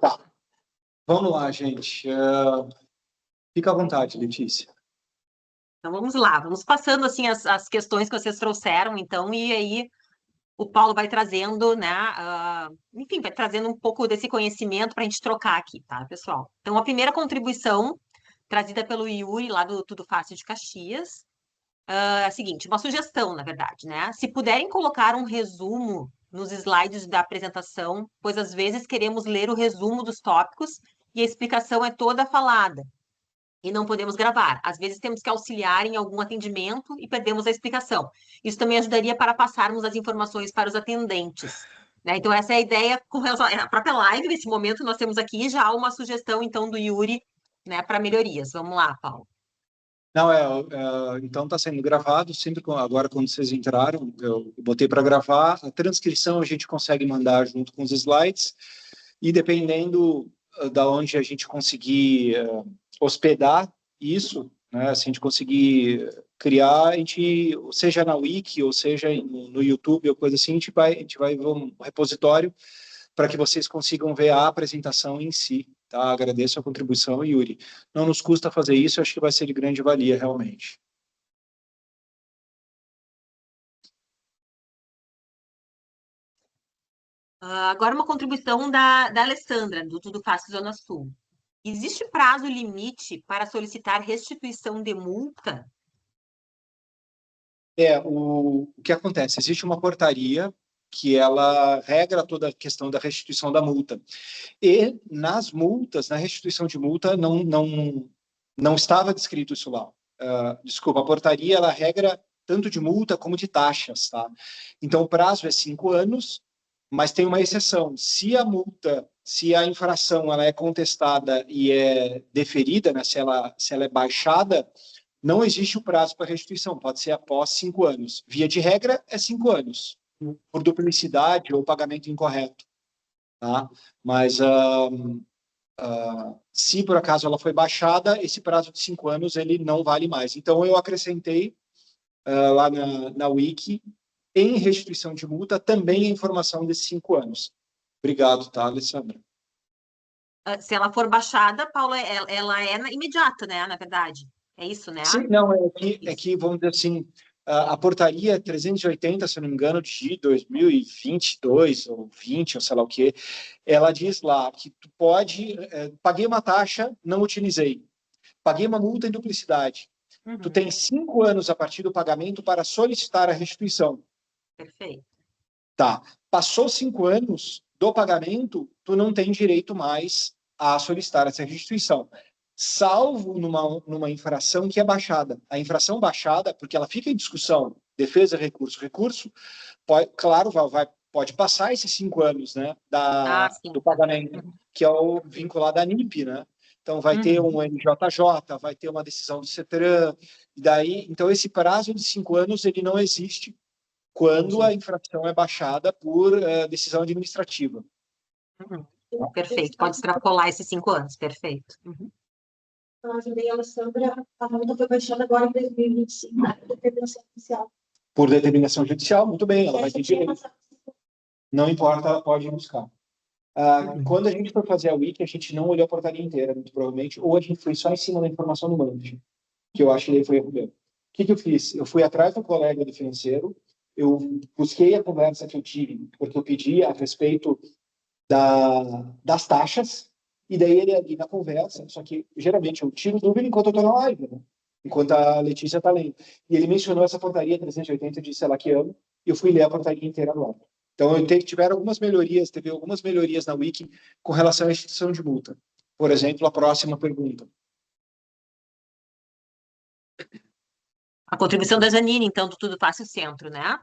Tá. Vamos lá, gente. Fica à vontade, Letícia. Então vamos lá, vamos passando assim as questões que vocês trouxeram, então, e aí o Paulo vai trazendo, né? Enfim, vai trazendo um pouco desse conhecimento para a gente trocar aqui, tá, pessoal? Então, a primeira contribuição trazida pelo Yuri, lá do Tudo Fácil de Caxias, é a seguinte, uma sugestão, na verdade, né? Se puderem colocar um resumo nos slides da apresentação, pois às vezes queremos ler o resumo dos tópicos e a explicação é toda falada e não podemos gravar. Às vezes temos que auxiliar em algum atendimento e perdemos a explicação. Isso também ajudaria para passarmos as informações para os atendentes. Né? Então, essa é a ideia com relação à própria live. Nesse momento, nós temos aqui já uma sugestão, então, do Yuri, né, para melhorias. Vamos lá, Paulo. Não, então está sendo gravado, sempre agora quando vocês entraram, eu botei para gravar, a transcrição a gente consegue mandar junto com os slides, e dependendo da onde a gente conseguir hospedar isso, né, se a gente conseguir criar, a gente, seja na Wiki, ou seja no YouTube, ou coisa assim, a gente vai ver um repositório para que vocês consigam ver a apresentação em si. Tá? Agradeço a contribuição, Yuri. Não nos custa fazer isso, acho que vai ser de grande valia, realmente. Agora, uma contribuição da Alessandra, do Tudo Fácil Zona Sul. Existe prazo limite para solicitar restituição de multa? O que acontece? Existe uma portaria que ela regra toda a questão da restituição da multa. E nas multas, na restituição de multa, não estava descrito isso lá. Desculpa, a portaria, ela regra tanto de multa como de taxas, tá? Então, o prazo é 5 anos, mas tem uma exceção. Se a infração ela é contestada e é deferida, né, se ela é baixada, não existe o prazo para restituição, pode ser após 5 anos. Via de regra, é 5 anos, por duplicidade ou pagamento incorreto. Tá? Mas se por acaso ela foi baixada, esse prazo de 5 anos ele não vale mais. Então, eu acrescentei lá na Wiki, em restituição de multa, também a informação desses 5 anos. Obrigado, tá, Alessandra? Se ela for baixada, Paulo, ela é imediata, né? Na verdade. É isso, né? Sim, não, é que vamos dizer assim, a portaria 380, se eu não me engano, de 2022 ou 20, ou sei lá o quê, ela diz lá que tu pode, paguei uma taxa, não utilizei, paguei uma multa em duplicidade. Tu tem 5 anos a partir do pagamento para solicitar a restituição. Perfeito. Tá. Passou 5 anos do pagamento, tu não tem direito mais a solicitar essa restituição, salvo numa infração que é baixada. A infração baixada, porque ela fica em discussão, defesa, recurso, claro, pode passar esses 5 anos, né, do pagamento, que é o vinculado à NIP, né? Então, vai ter um NJJ, vai ter uma decisão do CETRAN, e daí, então, esse prazo de 5 anos, ele não existe quando a infração é baixada por decisão administrativa. Perfeito, pode extrapolar esses 5 anos, perfeito. Eu ajudei a Alessandra, a multa foi baixada agora em 2025, por determinação judicial. Por determinação judicial, muito bem, ela vai ter direito. Não importa, ela pode buscar. Quando a gente for fazer a Wiki, a gente não olhou a portaria inteira, muito provavelmente, ou a gente foi só em cima da informação do Manage, que eu acho que foi erro meu. O que eu fiz? Eu fui atrás do colega do financeiro, eu busquei a conversa que eu tive, porque eu pedi a respeito das taxas, e daí ele ali na conversa, só que geralmente eu tiro dúvida enquanto eu estou na live, né? Enquanto a Letícia está lendo. E ele mencionou essa portaria 380 de sei lá que ano, e eu fui ler a portaria inteira agora. Então, tiveram algumas melhorias, teve algumas melhorias na Wiki com relação à instituição de multa. Por exemplo, a próxima pergunta. A contribuição da Janine, então, do Tudo Fácil Centro, né?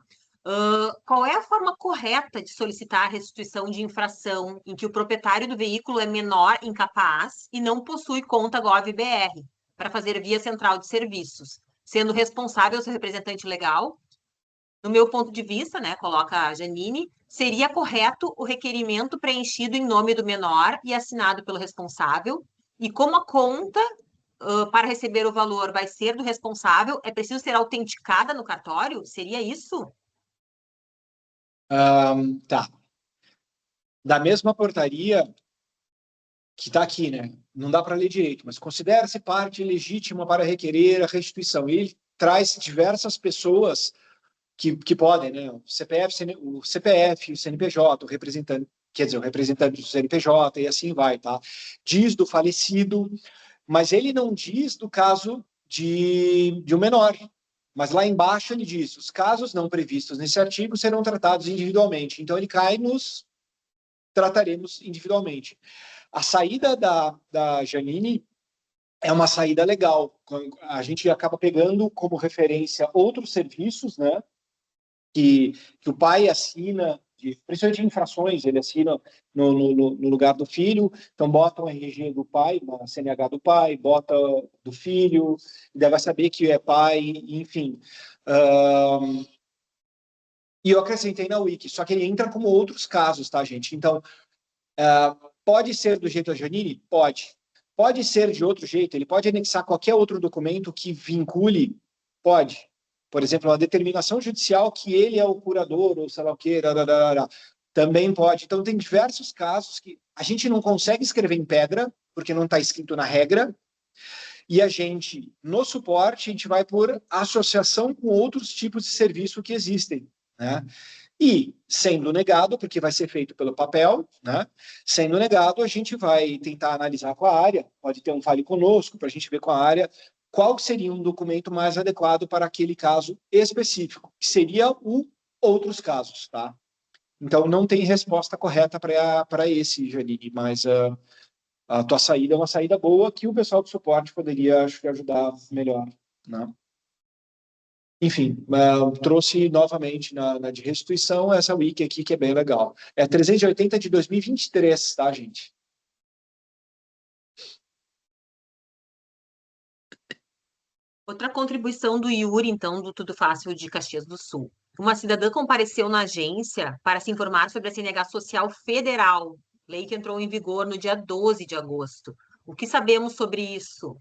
Qual é a forma correta de solicitar a restituição de infração em que o proprietário do veículo é menor, incapaz e não possui conta Gov.br para fazer via central de serviços, sendo responsável seu representante legal? No meu ponto de vista, né, coloca a Janine, seria correto o requerimento preenchido em nome do menor e assinado pelo responsável, e como a conta para receber o valor vai ser do responsável, é preciso ser autenticada no cartório? Seria isso? Tá. da mesma portaria que está aqui, né? Não dá para ler direito, mas considera-se parte legítima para requerer a restituição. E ele traz diversas pessoas que podem, né? O CPF, o CNPJ, o representante, quer dizer, o representante do CNPJ, e assim vai, tá? Diz do falecido, mas ele não diz do caso de um menor. Mas lá embaixo ele diz, os casos não previstos nesse artigo serão tratados individualmente. Então ele cai nos trataremos individualmente. A saída da Janine é uma saída legal. A gente acaba pegando como referência outros serviços, né? Que o pai assina, principalmente de infrações, ele assina no lugar do filho, então bota o RG do pai, a CNH do pai, bota do filho, daí vai saber que é pai, enfim. E eu acrescentei na Wiki, só que ele entra como outros casos, tá, gente? Então, pode ser do jeito da Janine? Pode. Pode ser de outro jeito, ele pode anexar qualquer outro documento que vincule? Pode. Por exemplo, uma determinação judicial que ele é o curador, ou sei lá o quê, também pode. Então, tem diversos casos que a gente não consegue escrever em pedra, porque não está escrito na regra, e a gente, no suporte, a gente vai por associação com outros tipos de serviço que existem, né? E, sendo negado, porque vai ser feito pelo papel, né? Sendo negado, a gente vai tentar analisar com a área, pode ter um fale conosco, para a gente ver com a área qual seria um documento mais adequado para aquele caso específico, que seria o outros casos, tá? Então, não tem resposta correta para esse, Janine, mas a tua saída é uma saída boa que o pessoal do suporte poderia, acho que, ajudar melhor, né? Enfim, trouxe novamente na de restituição essa wiki aqui, que é bem legal. É 380 de 2023, tá, gente? Outra contribuição do Yuri, então, do Tudo Fácil de Caxias do Sul. Uma cidadã compareceu na agência para se informar sobre a CNH Social Federal, lei que entrou em vigor no dia 12 de agosto. O que sabemos sobre isso?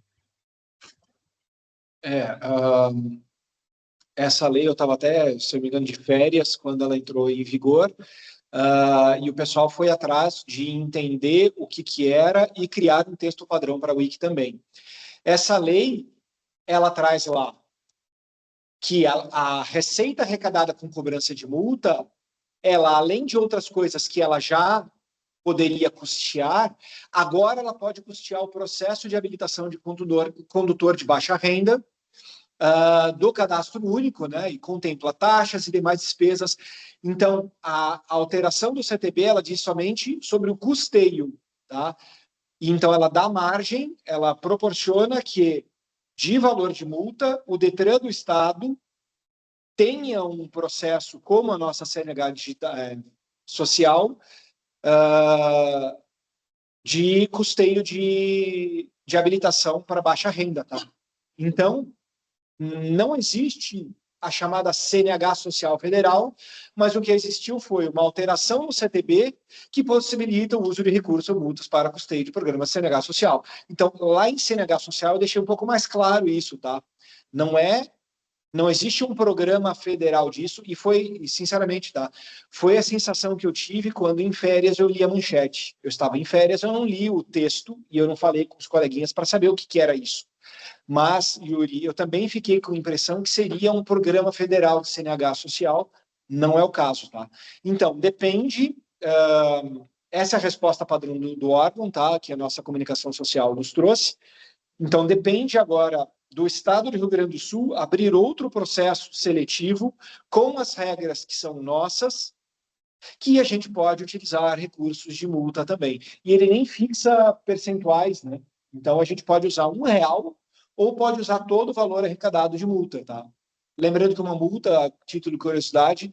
Essa lei eu estava até, se eu não me engano, de férias quando ela entrou em vigor, e o pessoal foi atrás de entender o que era e criar um texto padrão para a Wiki também. Essa lei, ela traz lá que a receita arrecadada com cobrança de multa, ela, além de outras coisas que ela já poderia custear, agora ela pode custear o processo de habilitação de condutor de baixa renda, do cadastro único, né, e contempla taxas e demais despesas. Então, a alteração do CTB, ela diz somente sobre o custeio, tá? E, então, ela dá margem, ela proporciona que, de valor de multa, o Detran do Estado tenha um processo como a nossa CNH digital, social, de custeio de habilitação para baixa renda, tá? Então, não existe a chamada CNH Social Federal, mas o que existiu foi uma alteração no CTB que possibilita o uso de recursos ou multas para custeio de programas CNH Social. Então, lá em CNH Social, eu deixei um pouco mais claro isso, tá? Não existe um programa federal disso, e foi, sinceramente, tá? Foi a sensação que eu tive quando, em férias, eu li a manchete. Eu estava em férias, eu não li o texto, e eu não falei com os coleguinhas para saber o que era isso. Mas, Yuri, eu também fiquei com a impressão que seria um programa federal de CNH social, não é o caso, tá? Então, depende, essa é a resposta padrão do órgão, tá? Que a nossa comunicação social nos trouxe. Então, depende agora do Estado do Rio Grande do Sul abrir outro processo seletivo com as regras que são nossas, que a gente pode utilizar recursos de multa também. E ele nem fixa percentuais, né? Então, a gente pode usar R$1 ou pode usar todo o valor arrecadado de multa, tá? Lembrando que uma multa, a título de curiosidade,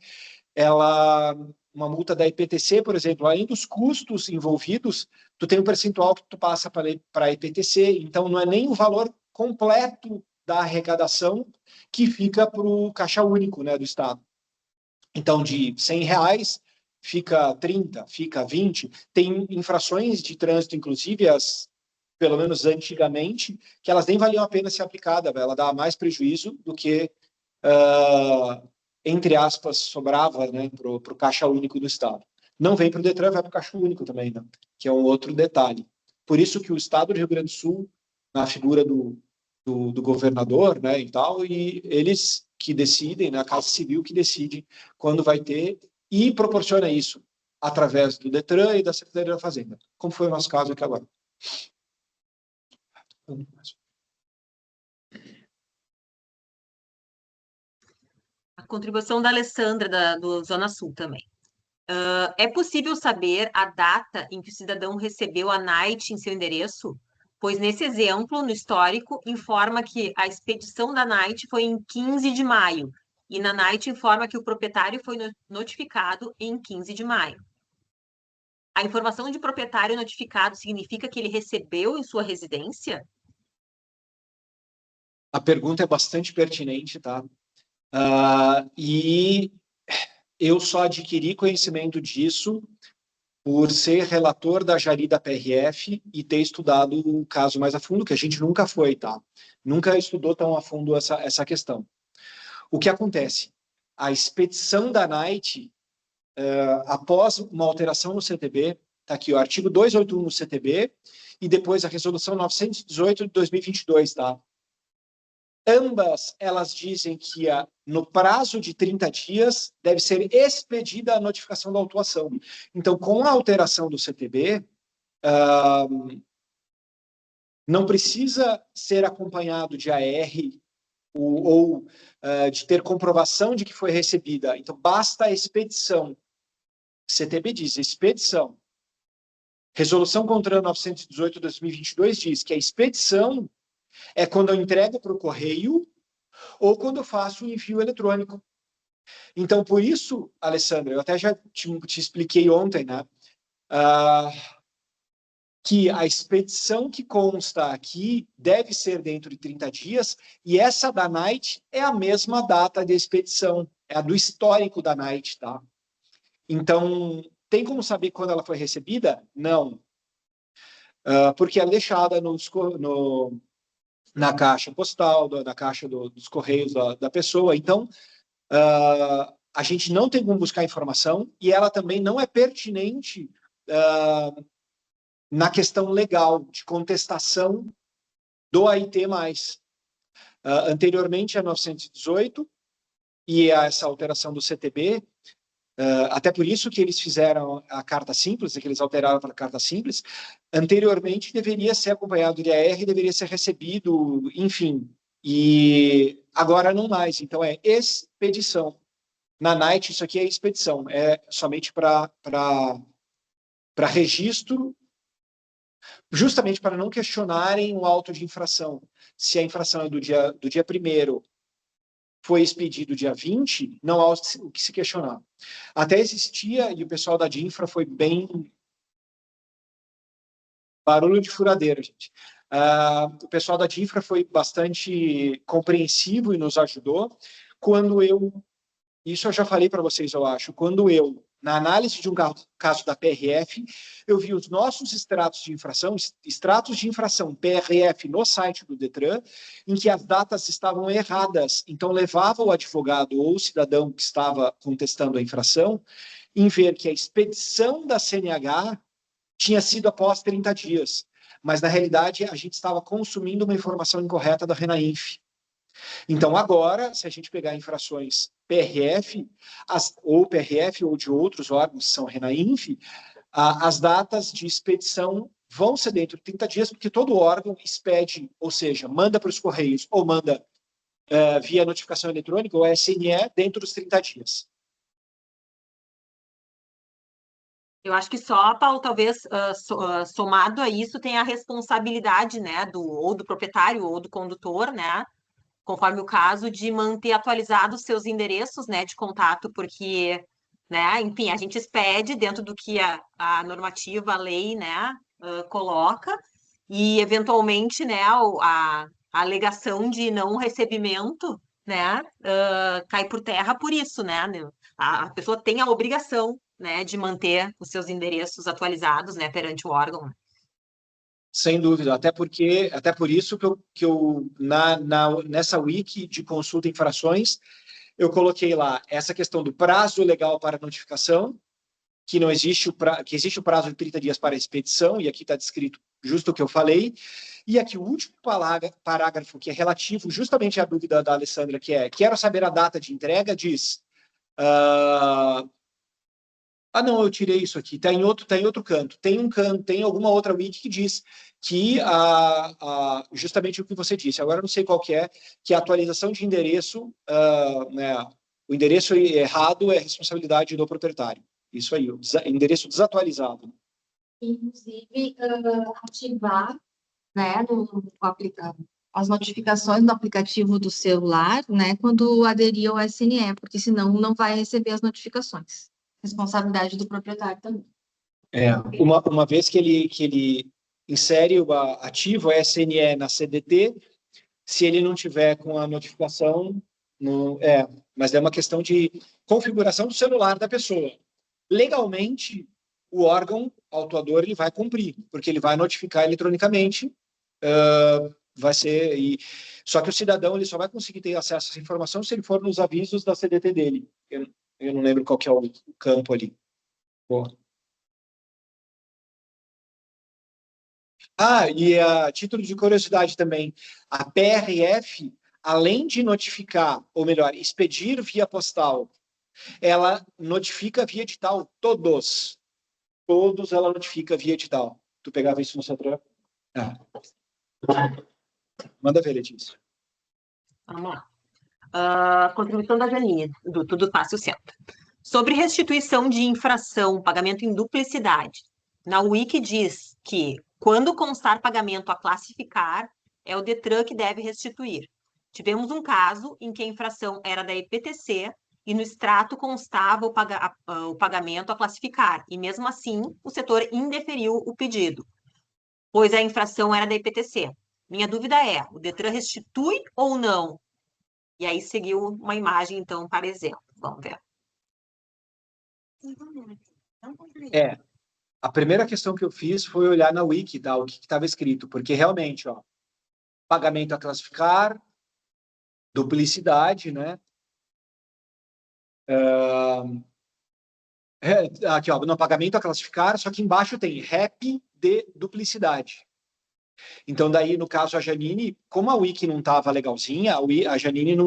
uma multa da IPTC, por exemplo, além dos custos envolvidos, tu tem um percentual que tu passa para a IPTC, então não é nem o valor completo da arrecadação que fica para o caixa único, né, do Estado. Então, de R$100 fica 30, fica 20. Tem infrações de trânsito, inclusive, pelo menos antigamente, que elas nem valiam a pena ser aplicada, ela dá mais prejuízo do que, entre aspas, sobrava, né, para o caixa único do Estado. não vem para o Detran, vai para o Caixa Único também, né? Que é um outro detalhe. Por isso que o Estado do Rio Grande do Sul, na figura do governador, né, e tal, e eles que decidem, né, a Casa Civil que decide quando vai ter, e proporciona isso através do Detran e da Secretaria da Fazenda, como foi o nosso caso aqui agora. A contribuição da Alessandra, do Zona Sul também. É possível saber a data em que o cidadão recebeu a NAIT em seu endereço? Pois nesse exemplo, no histórico, informa que a expedição da NAIT foi em 15 de maio, e na NAIT informa que o proprietário foi notificado em 15 de maio. A informação de proprietário notificado significa que ele recebeu em sua residência? A pergunta é bastante pertinente, tá? E eu só adquiri conhecimento disso por ser relator da Jari da PRF e ter estudado o caso mais a fundo, que a gente nunca foi, tá? Nunca estudou tão a fundo essa questão. O que acontece? A expedição da NAIT, após uma alteração no CTB, tá aqui o artigo 281 no CTB, e depois a resolução 918 de 2022, tá? Ambas, elas dizem que no prazo de 30 dias deve ser expedida a notificação da autuação. Então, com a alteração do CTB, não precisa ser acompanhado de AR ou de ter comprovação de que foi recebida. Então, basta a expedição. CTB diz expedição. Resolução CONTRAN 918 de 2022 diz que a expedição é quando eu entrego para o correio ou quando eu faço o envio eletrônico. Então, por isso, Alessandra, eu até já te expliquei ontem, né? Que a expedição que consta aqui deve ser dentro de 30 dias, e essa da NAIT é a mesma data de expedição, é a do histórico da NAIT, tá? Então, tem como saber quando ela foi recebida? Não. Porque é deixada na caixa postal, na caixa dos correios da pessoa. Então, a gente não tem como buscar informação e ela também não é pertinente na questão legal de contestação do AIT+. Anteriormente a 918 e a essa alteração do CTB, até por isso que eles fizeram a carta simples, que eles alteraram para a carta simples, anteriormente deveria ser acompanhado de AR, deveria ser recebido, enfim, e agora não mais. Então é expedição. Na NAIT isso aqui é expedição, é somente para registro, justamente para não questionarem o auto de infração. Se a infração é do dia 1º, foi expedido dia 20, não há o que se questionar. Até existia, e o pessoal da DINFRA foi bem... Barulho de furadeira, gente. O pessoal da DINFRA foi bastante compreensivo e nos ajudou. Quando isso eu já falei para vocês, eu acho, na análise de um caso da PRF, eu vi os nossos extratos de infração PRF no site do Detran, em que as datas estavam erradas. Então, levava o advogado ou o cidadão que estava contestando a infração em ver que a expedição da CNH tinha sido após 30 dias. Mas, na realidade, a gente estava consumindo uma informação incorreta da RENAINF. Então, agora, se a gente pegar infrações PRF, ou de outros órgãos que são RENAINF, as datas de expedição vão ser dentro de 30 dias, porque todo órgão expede, ou seja, manda para os Correios ou manda via notificação eletrônica ou SNE dentro dos 30 dias. Eu acho que só, Paulo, talvez somado a isso tem a responsabilidade, né, ou do proprietário ou do condutor, né, conforme o caso, de manter atualizados seus endereços, né, de contato, porque, né, enfim, a gente expede dentro do que a normativa, a lei, né, coloca, e eventualmente, né, a alegação de não recebimento, né, cai por terra por isso, né, a pessoa tem a obrigação, né, de manter os seus endereços atualizados, né, perante o órgão. Sem dúvida, até por isso que eu nessa wiki de consulta e infrações, eu coloquei lá essa questão do prazo legal para notificação, que não existe que existe o prazo de 30 dias para a expedição, e aqui está descrito justo o que eu falei. E aqui o último parágrafo, que é relativo justamente à dúvida da Alessandra, que é: quero saber a data de entrega, diz... não, eu tirei isso aqui, está em outro canto. Tem alguma outra wiki que diz que justamente o que você disse, agora eu não sei qual que é a atualização de endereço, né, o endereço errado é responsabilidade do proprietário. Isso aí, o endereço desatualizado. Inclusive, ativar, né, as notificações no aplicativo do celular, né, quando aderir ao SNE, porque senão não vai receber as notificações. Responsabilidade do proprietário também. Uma vez que ele insere ativa o SNE na CDT, se ele não tiver com a notificação, mas é uma questão de configuração do celular da pessoa. Legalmente, o órgão autuador ele vai cumprir, porque ele vai notificar eletronicamente, só que o cidadão ele só vai conseguir ter acesso a essa informação se ele for nos avisos da CDT dele. Eu não lembro qual que é o campo ali. Boa. E a título de curiosidade também, a PRF, além de notificar, ou melhor, expedir via postal, ela notifica via edital todos ela notifica via edital. Tu pegava isso no Centro? Manda ver, Letícia. Vamos lá. Contribuição da Janine, do Tudo Fácil Centro. Sobre restituição de infração, pagamento em duplicidade. Na Wiki diz que, quando constar pagamento a classificar, é o DETRAN que deve restituir. Tivemos um caso em que a infração era da EPTC e no extrato constava o pagamento a classificar, e mesmo assim o setor indeferiu o pedido, pois a infração era da EPTC. Minha dúvida é, o DETRAN restitui ou não? E aí seguiu uma imagem, então, para exemplo. Vamos ver. A primeira questão que eu fiz foi olhar na Wiki, o que estava escrito, porque realmente, pagamento a classificar, duplicidade, né? Aqui, no pagamento a classificar, só que embaixo tem REP de duplicidade. Então, daí, no caso, a Janine, como a Wiki não estava legalzinha, a Janine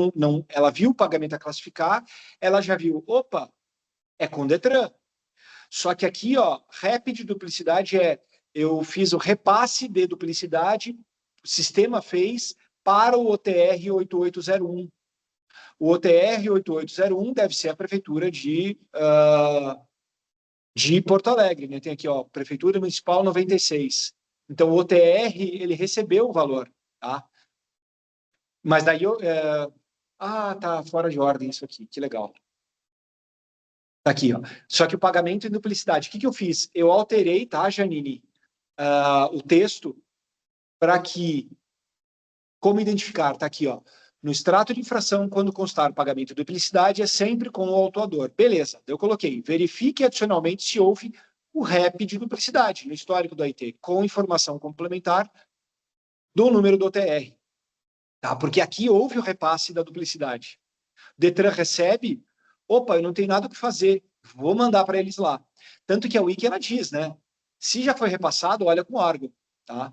ela viu o pagamento a classificar, ela já viu, opa, é com DETRAN. Só que aqui, REP de duplicidade eu fiz o repasse de duplicidade, o sistema fez para o OTR 8801. O OTR 8801 deve ser a prefeitura de Porto Alegre, né? Tem aqui, Prefeitura Municipal 96. Então, o OTR, ele recebeu o valor, tá? Mas daí tá fora de ordem isso aqui, que legal. Tá aqui, Só que o pagamento em duplicidade, o que eu fiz? Eu alterei, tá, Janine, o texto para que, como identificar, tá aqui, no extrato de infração, quando constar pagamento em duplicidade, é sempre com o autuador. Beleza, eu coloquei, verifique adicionalmente se houve o REP de duplicidade no histórico do IT, com informação complementar do número do OTR. Tá? Porque aqui houve o repasse da duplicidade. DETRAN recebe, opa, eu não tenho nada o que fazer, vou mandar para eles lá. Tanto que a Wiki, ela diz, né? Se já foi repassado, olha com o órgão, tá?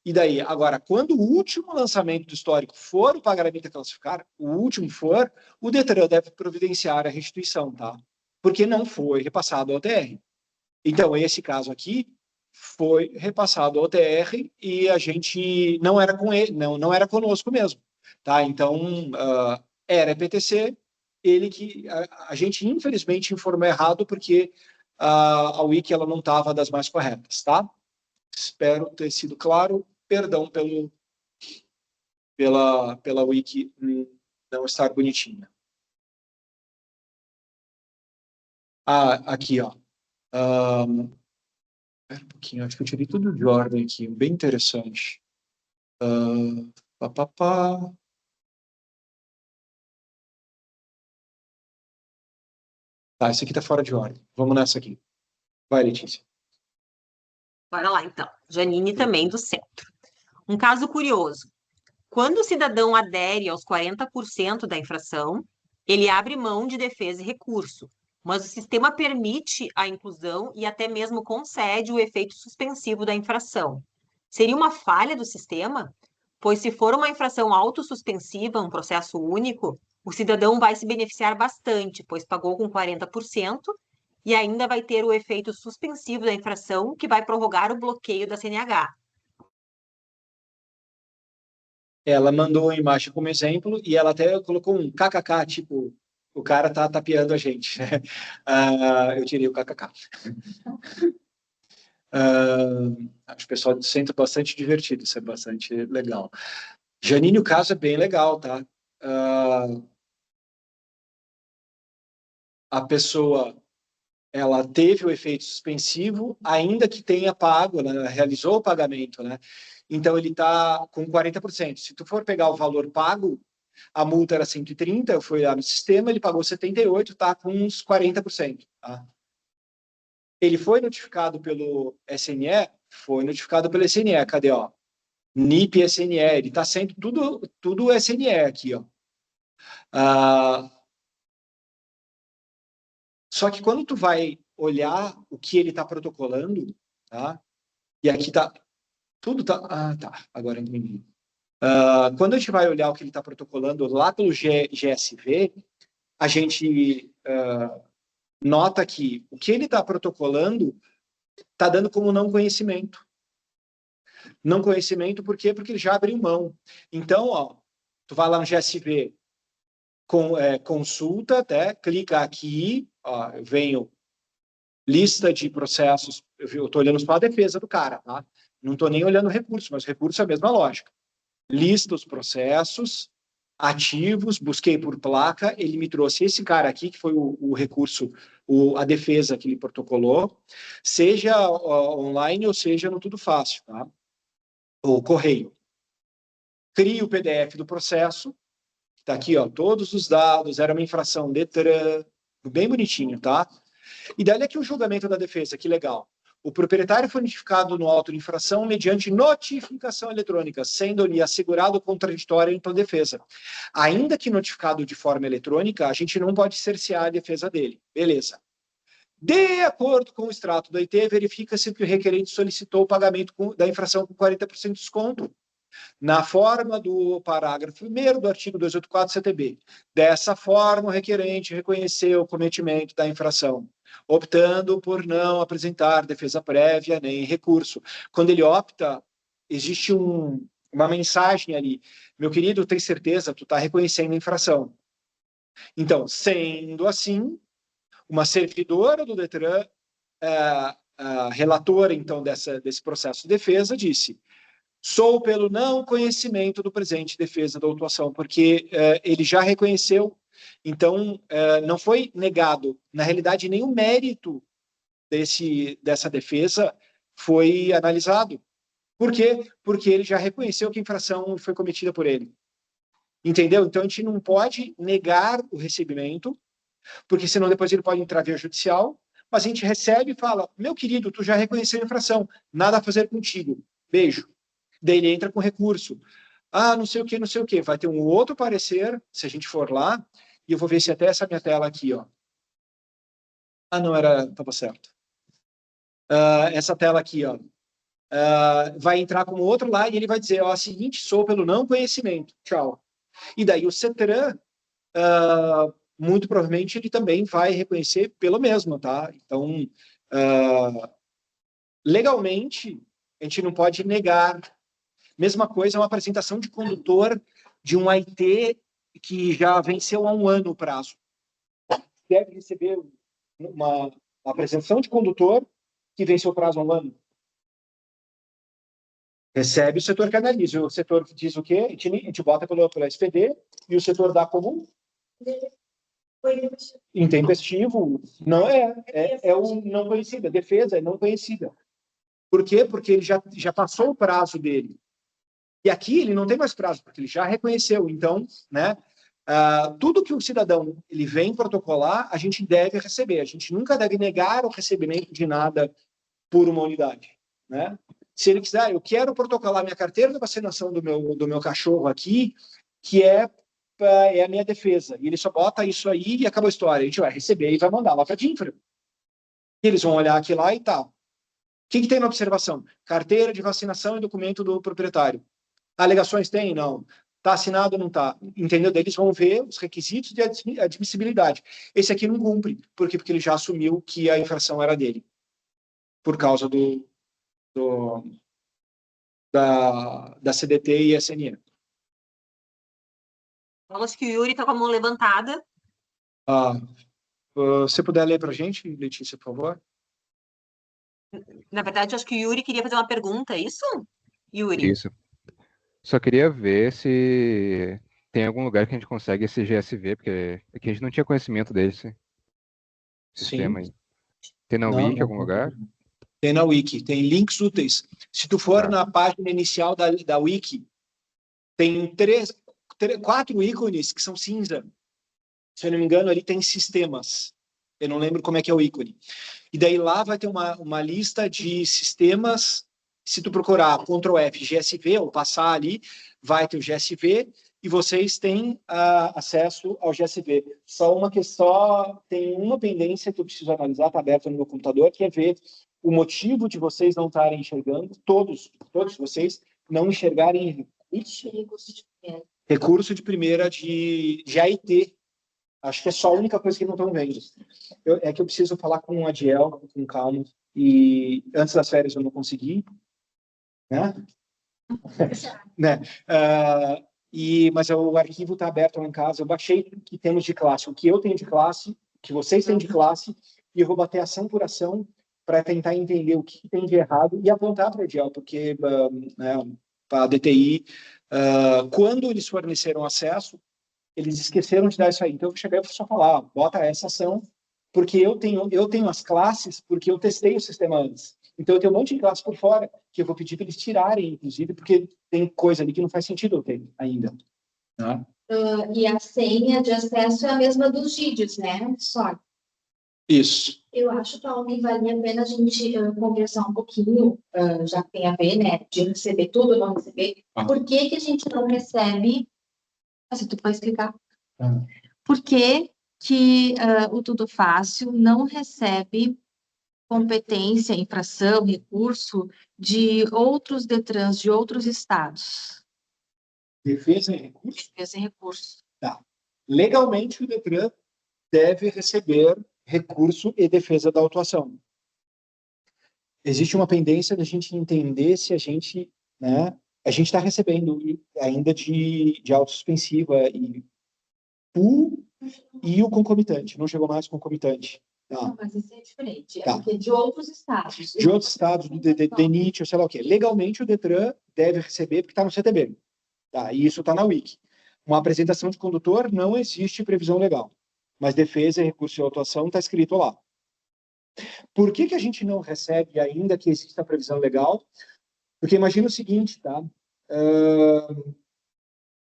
E daí, agora, quando o último lançamento do histórico for o pagamento a classificar, o último for, o DETRAN deve providenciar a restituição, tá? Porque não foi repassado ao OTR. Então, esse caso aqui foi repassado ao OTR e a gente não era com ele, não era conosco mesmo, tá? Então, era EPTC, a gente infelizmente informou errado porque a Wiki ela não estava das mais corretas, tá? Espero ter sido claro. Perdão pela Wiki não estar bonitinha. Aqui, espera um pouquinho, acho que eu tirei tudo de ordem aqui, bem interessante. Isso aqui está fora de ordem. Vamos nessa aqui. Vai, Letícia. Bora lá, então. Janine também do Centro. Um caso curioso. Quando o cidadão adere aos 40% da infração, ele abre mão de defesa e recurso. mas o sistema permite a inclusão e até mesmo concede o efeito suspensivo da infração. Seria uma falha do sistema? Pois se for uma infração autossuspensiva, um processo único, o cidadão vai se beneficiar bastante, pois pagou com 40% e ainda vai ter o efeito suspensivo da infração, que vai prorrogar o bloqueio da CNH. Ela mandou a imagem como exemplo e ela até colocou um kkk, tipo, o cara tá tapeando a gente. Eu tirei o kkk. Acho que o pessoal do centro bastante divertido, isso é bastante legal. Janine, o caso é bem legal, tá? A pessoa, ela teve o efeito suspensivo, ainda que tenha pago, né, realizou o pagamento, né? Então, ele está com 40%. Se tu for pegar o valor pago, a multa era 130, eu fui lá no sistema, ele pagou 78, está com uns 40%. Tá? Ele foi notificado pelo SNE? Foi notificado pelo SNE. Cadê, ó? NIP SNE, ele está sendo tudo SNE aqui, ó. Só que quando tu vai olhar o que ele está protocolando, tá? E aqui tá tudo tá. Tá. Agora entendi. Quando a gente vai olhar o que ele está protocolando lá pelo GSV, a gente nota que o que ele está protocolando está dando como não conhecimento. Não conhecimento por quê? Porque ele já abriu mão. Então, ó, tu vai lá no GSV, consulta, até, clica aqui, ó, eu venho lista de processos, eu estou olhando para a defesa do cara, tá? Não estou nem olhando o recurso, mas o recurso é a mesma lógica. Lista os processos ativos, busquei por placa, ele me trouxe esse cara aqui, que foi o recurso, a defesa que ele protocolou, seja online ou seja no Tudo Fácil, tá? Ou correio. Cria o PDF do processo, tá aqui, ó, todos os dados, era uma infração DETRAN, bem bonitinho, tá? E daí aqui o julgamento da defesa, que legal. O proprietário foi notificado no auto de infração mediante notificação eletrônica, sendo-lhe assegurado o contraditório pela defesa. Ainda que notificado de forma eletrônica, a gente não pode cercear a defesa dele. Beleza. De acordo com o extrato do IT, verifica-se que o requerente solicitou o pagamento da infração com 40% de desconto, na forma do parágrafo 1º do artigo 284 CTB. Dessa forma, o requerente reconheceu o cometimento da infração, optando por não apresentar defesa prévia nem recurso. Quando ele opta, existe uma mensagem ali. Meu querido, tem certeza? Tu está reconhecendo a infração. Então, sendo assim, uma servidora do DETRAN, relatora, então, desse processo de defesa, disse: sou pelo não conhecimento do presente defesa da autuação, porque ele já reconheceu, então não foi negado. Na realidade, nenhum mérito dessa defesa foi analisado. Por quê? Porque ele já reconheceu que a infração foi cometida por ele. Entendeu? Então, a gente não pode negar o recebimento, porque senão depois ele pode entrar via judicial, mas a gente recebe e fala: meu querido, tu já reconheceu a infração, nada a fazer contigo, beijo. Daí ele entra com recurso. Não sei o que, não sei o que. Vai ter um outro parecer, se a gente for lá, e eu vou ver se até essa minha tela aqui, ó. Não, estava certo. Essa tela aqui, ó. Vai entrar como outro lá e ele vai dizer: ó, seguinte, sou pelo não conhecimento. Tchau. E daí o CETRAN, muito provavelmente, ele também vai reconhecer pelo mesmo, tá? Então, legalmente, a gente não pode negar. Mesma coisa, uma apresentação de condutor de um IT que já venceu há 1 ano o prazo. Deve receber uma apresentação de condutor que venceu o prazo há 1 ano. Recebe o setor que analisa. O setor diz o quê? A gente bota pelo SPD e o setor dá como intempestivo. Não é o não conhecido. A defesa é não conhecida. Por quê? Porque ele já passou o prazo dele. E aqui ele não tem mais prazo, porque ele já reconheceu. Então, né, tudo que o cidadão ele vem protocolar, a gente deve receber. A gente nunca deve negar o recebimento de nada por uma unidade. Né? Se ele quiser, eu quero protocolar minha carteira de vacinação do meu cachorro aqui, que é é a minha defesa. E ele só bota isso aí e acabou a história. A gente vai receber e vai mandar lá para a infra. E eles vão olhar aqui lá e tal. O que tem na observação? Carteira de vacinação e documento do proprietário. Alegações tem? Não. Está assinado ou não está? Entendeu? Daí eles vão ver os requisitos de admissibilidade. Esse aqui não cumpre. Por quê? Porque ele já assumiu que a infração era dele. Por causa da CDT e SNE. Acho que o Yuri está com a mão levantada. Você puder ler para a gente, Letícia, por favor? Na verdade, acho que o Yuri queria fazer uma pergunta, é isso? Yuri? Isso. Só queria ver se tem algum lugar que a gente consegue esse GSV, porque aqui a gente não tinha conhecimento desse sistema aí. Tem na Wiki em algum lugar? Tem na Wiki, tem links úteis. Se tu for Tá. na página inicial da Wiki, tem 4 ícones que são cinza. Se eu não me engano, ali tem sistemas. Eu não lembro como é que é o ícone. E daí lá vai ter uma lista de sistemas. Se tu procurar Ctrl F GSV, ou passar ali, vai ter o GSV e vocês têm acesso ao GSV. Tem uma pendência que eu preciso analisar, está aberta no meu computador, que é ver o motivo de vocês não estarem enxergando, todos vocês não enxergarem recurso de primeira de AIT. Acho que é só a única coisa que não estão vendo. É que eu preciso falar com o Adiel, com calma, e antes das férias eu não consegui, né? Mas o arquivo está aberto lá em casa, eu baixei o que temos de classe, o que eu tenho de classe, o que vocês têm de classe, e eu vou bater ação por ação para tentar entender o que tem de errado e apontar para o Adiel, porque para a DTI, quando eles forneceram acesso, eles esqueceram de dar isso aí. Então, eu vou chegar e vou só falar, bota essa ação, porque eu tenho as classes, porque eu testei o sistema antes. Então, eu tenho um monte de classes por fora, que eu vou pedir para eles tirarem, inclusive, porque tem coisa ali que não faz sentido eu ter ainda. Né? E a senha de acesso é a mesma dos vídeos, né? Só. Isso. Eu acho, Paulo, que valia a pena a gente conversar um pouquinho, já que tem a ver, né? De receber tudo ou não receber. Por que a gente não recebe... Assim, tu pode explicar? Por que o Tudo Fácil não recebe competência, infração, recurso de outros DETRANs, de outros estados? Defesa e recurso? Defesa e recurso. Tá. Legalmente, o DETRAN deve receber recurso e defesa da autuação. Existe uma pendência da gente entender se a gente está recebendo ainda de autossuspensiva e o concomitante. Não chegou mais concomitante. Tá. Não, mas isso é diferente. Tá. Porque de outros estados. De outros estados, do DENIT, ou sei lá o quê. Legalmente, o DETRAN deve receber porque está no CTB. Tá? E isso está na Wiki. Uma apresentação de condutor não existe previsão legal. Mas defesa, recurso e autuação está escrito lá. Por que a gente não recebe ainda que exista a previsão legal? Porque imagina o seguinte, tá?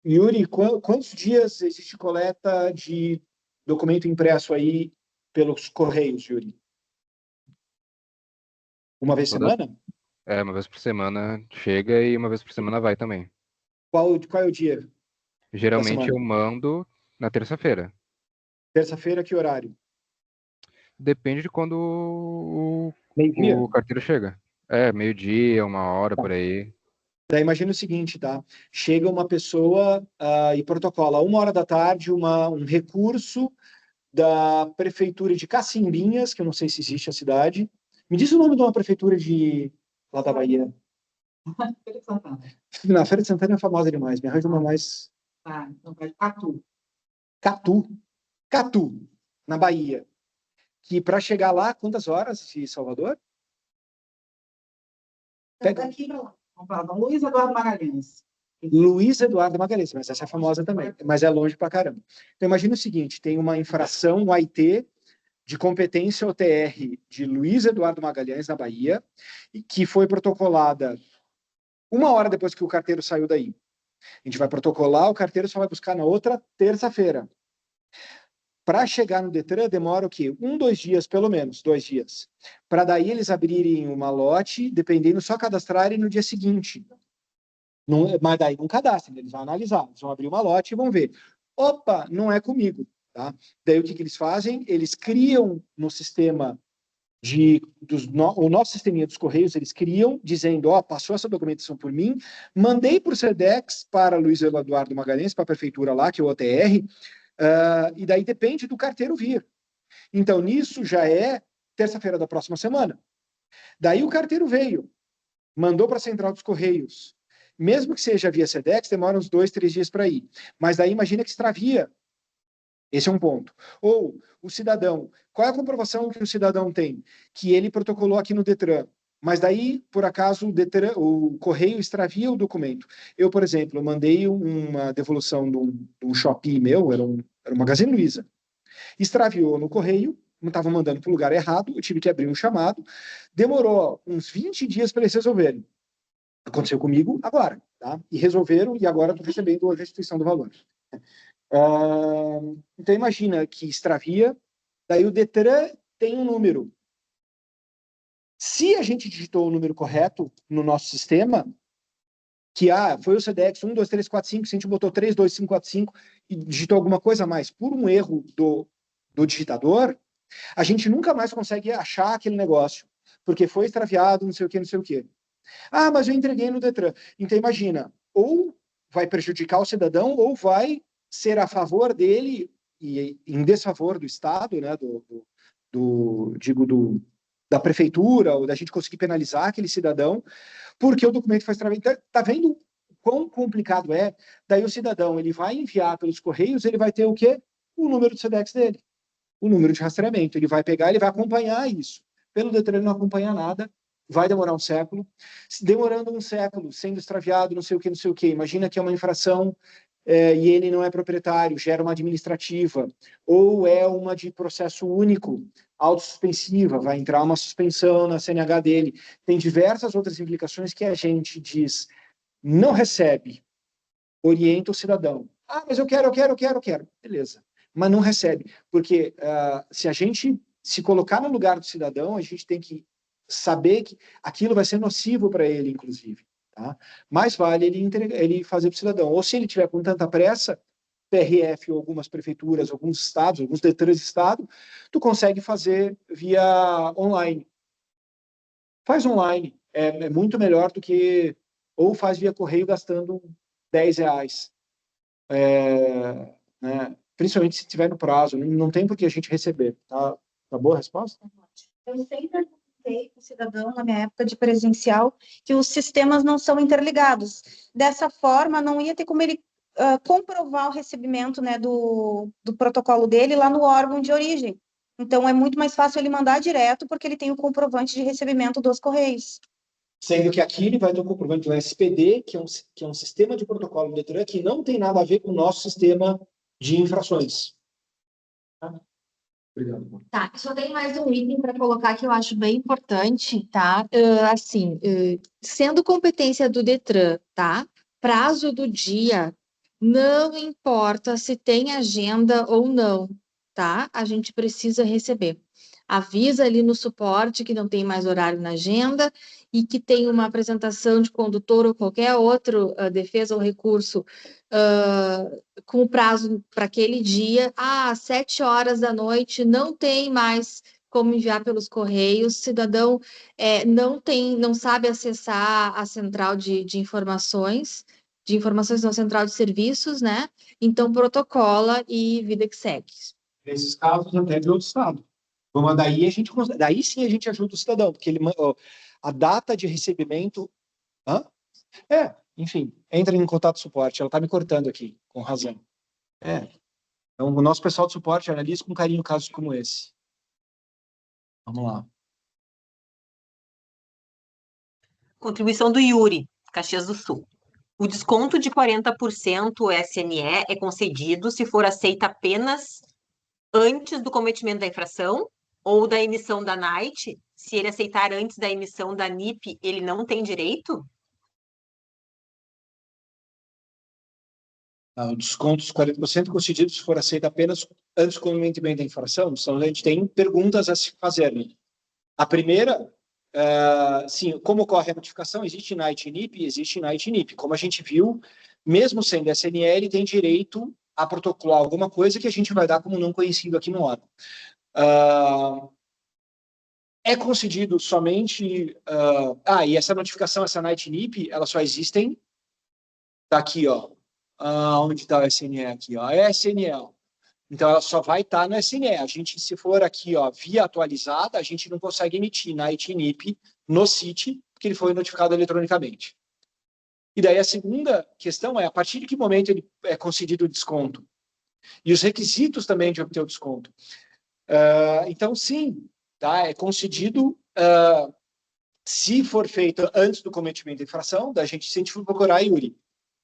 Yuri, quantos dias existe coleta de documento impresso aí pelos Correios, Yuri? Uma vez por semana? Uma vez por semana chega e uma vez por semana vai também. Qual é o dia? Geralmente eu mando na terça-feira. Terça-feira, que horário? Depende de quando o carteiro chega. Meio-dia, 1h por aí. Daí imagina o seguinte, tá? Chega uma pessoa e protocola 1h da tarde um recurso da prefeitura de Cacimbinhas, que eu não sei se existe a cidade. Me diz o nome de uma prefeitura lá da Bahia. Feira de Santana. Na Feira de Santana é famosa demais. Me arranja uma mais... Não, Catu. Catu, na Bahia. Que para chegar lá, quantas horas de Salvador? Daqui para lá. Vamos falar, Luiz Eduardo Magalhães. Luiz Eduardo Magalhães, mas essa é famosa também, mas é longe pra caramba. Então imagina o seguinte, tem uma infração, um AIT, de competência OTR de Luiz Eduardo Magalhães, na Bahia, que foi protocolada 1h depois que o carteiro saiu daí. A gente vai protocolar, o carteiro só vai buscar na outra terça-feira. Para chegar no DETRAN, demora o quê? 2 dias, pelo menos, 2 dias. Para daí eles abrirem uma lote, dependendo, só cadastrarem no dia seguinte. Mas daí não cadastram, eles vão analisar. Eles vão abrir uma lote e vão ver Opa, não é comigo, tá? Daí o que eles fazem? Eles criam no sistema o nosso sisteminha dos Correios, eles criam, dizendo, passou essa documentação por mim, mandei por SEDEX para Luiz Eduardo Magalhães, para a prefeitura lá, que é o OTR, e daí depende do carteiro vir. Então, nisso já é terça-feira da próxima semana. Daí o carteiro veio, mandou para a Central dos Correios. Mesmo que seja via SEDEX, demora uns 2, 3 dias para ir. Mas daí imagina que extravia. Esse é um ponto. Ou o cidadão, qual é a comprovação que o cidadão tem? Que ele protocolou aqui no Detran, mas daí, por acaso, o Correio extravia o documento. Eu, por exemplo, mandei uma devolução de um Shopee meu, era uma Magazine Luiza. Extraviou no Correio, não estava mandando para o lugar errado, eu tive que abrir um chamado, demorou uns 20 dias para eles resolverem. Aconteceu comigo agora, tá? E resolveram, e agora estou recebendo a restituição do valor. Então imagina que extravia, daí o Detran tem um número. Se a gente digitou o número correto no nosso sistema, que foi o SEDEX 1, 2, 3, 4, 5, se a gente botou 3, 2, 5, 4, 5 e digitou alguma coisa a mais por um erro do digitador, a gente nunca mais consegue achar aquele negócio, porque foi extraviado, não sei o que, não sei o que. Mas eu entreguei no Detran. Então imagina, ou vai prejudicar o cidadão, ou vai ser a favor dele e em desfavor do Estado, né, da prefeitura, ou da gente conseguir penalizar aquele cidadão, porque o documento foi extraviado. Tá vendo quão complicado é? Daí o cidadão, ele vai enviar pelos Correios, ele vai ter o quê? O número do SEDEX dele, o número de rastreamento. Ele vai pegar, ele vai acompanhar isso. Pelo Detran ele não acompanha nada, vai demorar um século. Demorando um século, sendo extraviado, não sei o que. Imagina que é uma infração e ele não é proprietário, gera uma administrativa, ou é uma de processo único, autossuspensiva, vai entrar uma suspensão na CNH dele. Tem diversas outras implicações que a gente diz, não recebe, orienta o cidadão. Mas eu quero. Beleza. Mas não recebe, porque se a gente se colocar no lugar do cidadão, a gente tem que saber que aquilo vai ser nocivo para ele, inclusive. Tá? Mais vale ele fazer para o cidadão. Ou se ele tiver com tanta pressa, PRF ou algumas prefeituras, alguns estados, alguns Detrans de estado, tu consegue fazer via online. Faz online. É muito melhor do que... Ou faz via correio gastando R$10. Né? Principalmente se tiver no prazo. Não tem por que a gente receber. Tá boa a resposta? Eu sempre perguntei para o cidadão, na minha época de presencial, que os sistemas não são interligados. Dessa forma, não ia ter como ele comprovar o recebimento, né, do protocolo dele lá no órgão de origem. Então, é muito mais fácil ele mandar direto, porque ele tem o comprovante de recebimento dos Correios. Sendo que aqui ele vai ter o comprovante do SPD, que é um sistema de protocolo do Detran, que não tem nada a ver com o nosso sistema de infrações. Tá? Obrigado. Tá, só tem mais um item para colocar que eu acho bem importante, tá? Sendo competência do Detran, tá? Prazo do dia, não importa se tem agenda ou não, tá? A gente precisa receber. Avisa ali no suporte que não tem mais horário na agenda e que tem uma apresentação de condutor ou qualquer outro defesa ou recurso com o prazo para aquele dia, às 7 horas da noite, não tem mais como enviar pelos correios, cidadão não sabe acessar a central de informações não, central de serviços, né? Então, protocola e vida que segue. Nesses casos, até de outro estado. Daí sim a gente ajuda o cidadão, porque a data de recebimento... enfim, entra em contato com o suporte, ela está me cortando aqui, com razão. Então, o nosso pessoal de suporte analisa com carinho casos como esse. Vamos lá. Contribuição do Yuri, Caxias do Sul. O desconto de 40% SNE é concedido se for aceita apenas antes do cometimento da infração ou da emissão da NIT. Se ele aceitar antes da emissão da NIP, ele não tem direito? O desconto dos 40% concedido se for aceito apenas antes do cometimento da infração. Então, a gente tem perguntas a se fazer. Né? A primeira, sim, como ocorre a notificação? Existe NIT e NIP? Existe NIT e NIP. Como a gente viu, mesmo sendo SNE, ele tem direito a protocolar alguma coisa que a gente vai dar como não conhecido aqui no órgão. É concedido somente... e essa notificação, essa NIT-NIP, elas só existem... Tá aqui, ó. Onde está o SNE aqui, ó? É SNE. Então, ela só vai estar no SNE. A gente, se for aqui, ó, via atualizada, a gente não consegue emitir NIT-NIP no CIT, porque ele foi notificado eletronicamente. E daí a segunda questão é, a partir de que momento ele é concedido o desconto? E os requisitos também de obter o desconto. Então, sim, tá? É concedido, se for feito antes do cometimento da infração, da gente, se a gente for procurar, Yuri,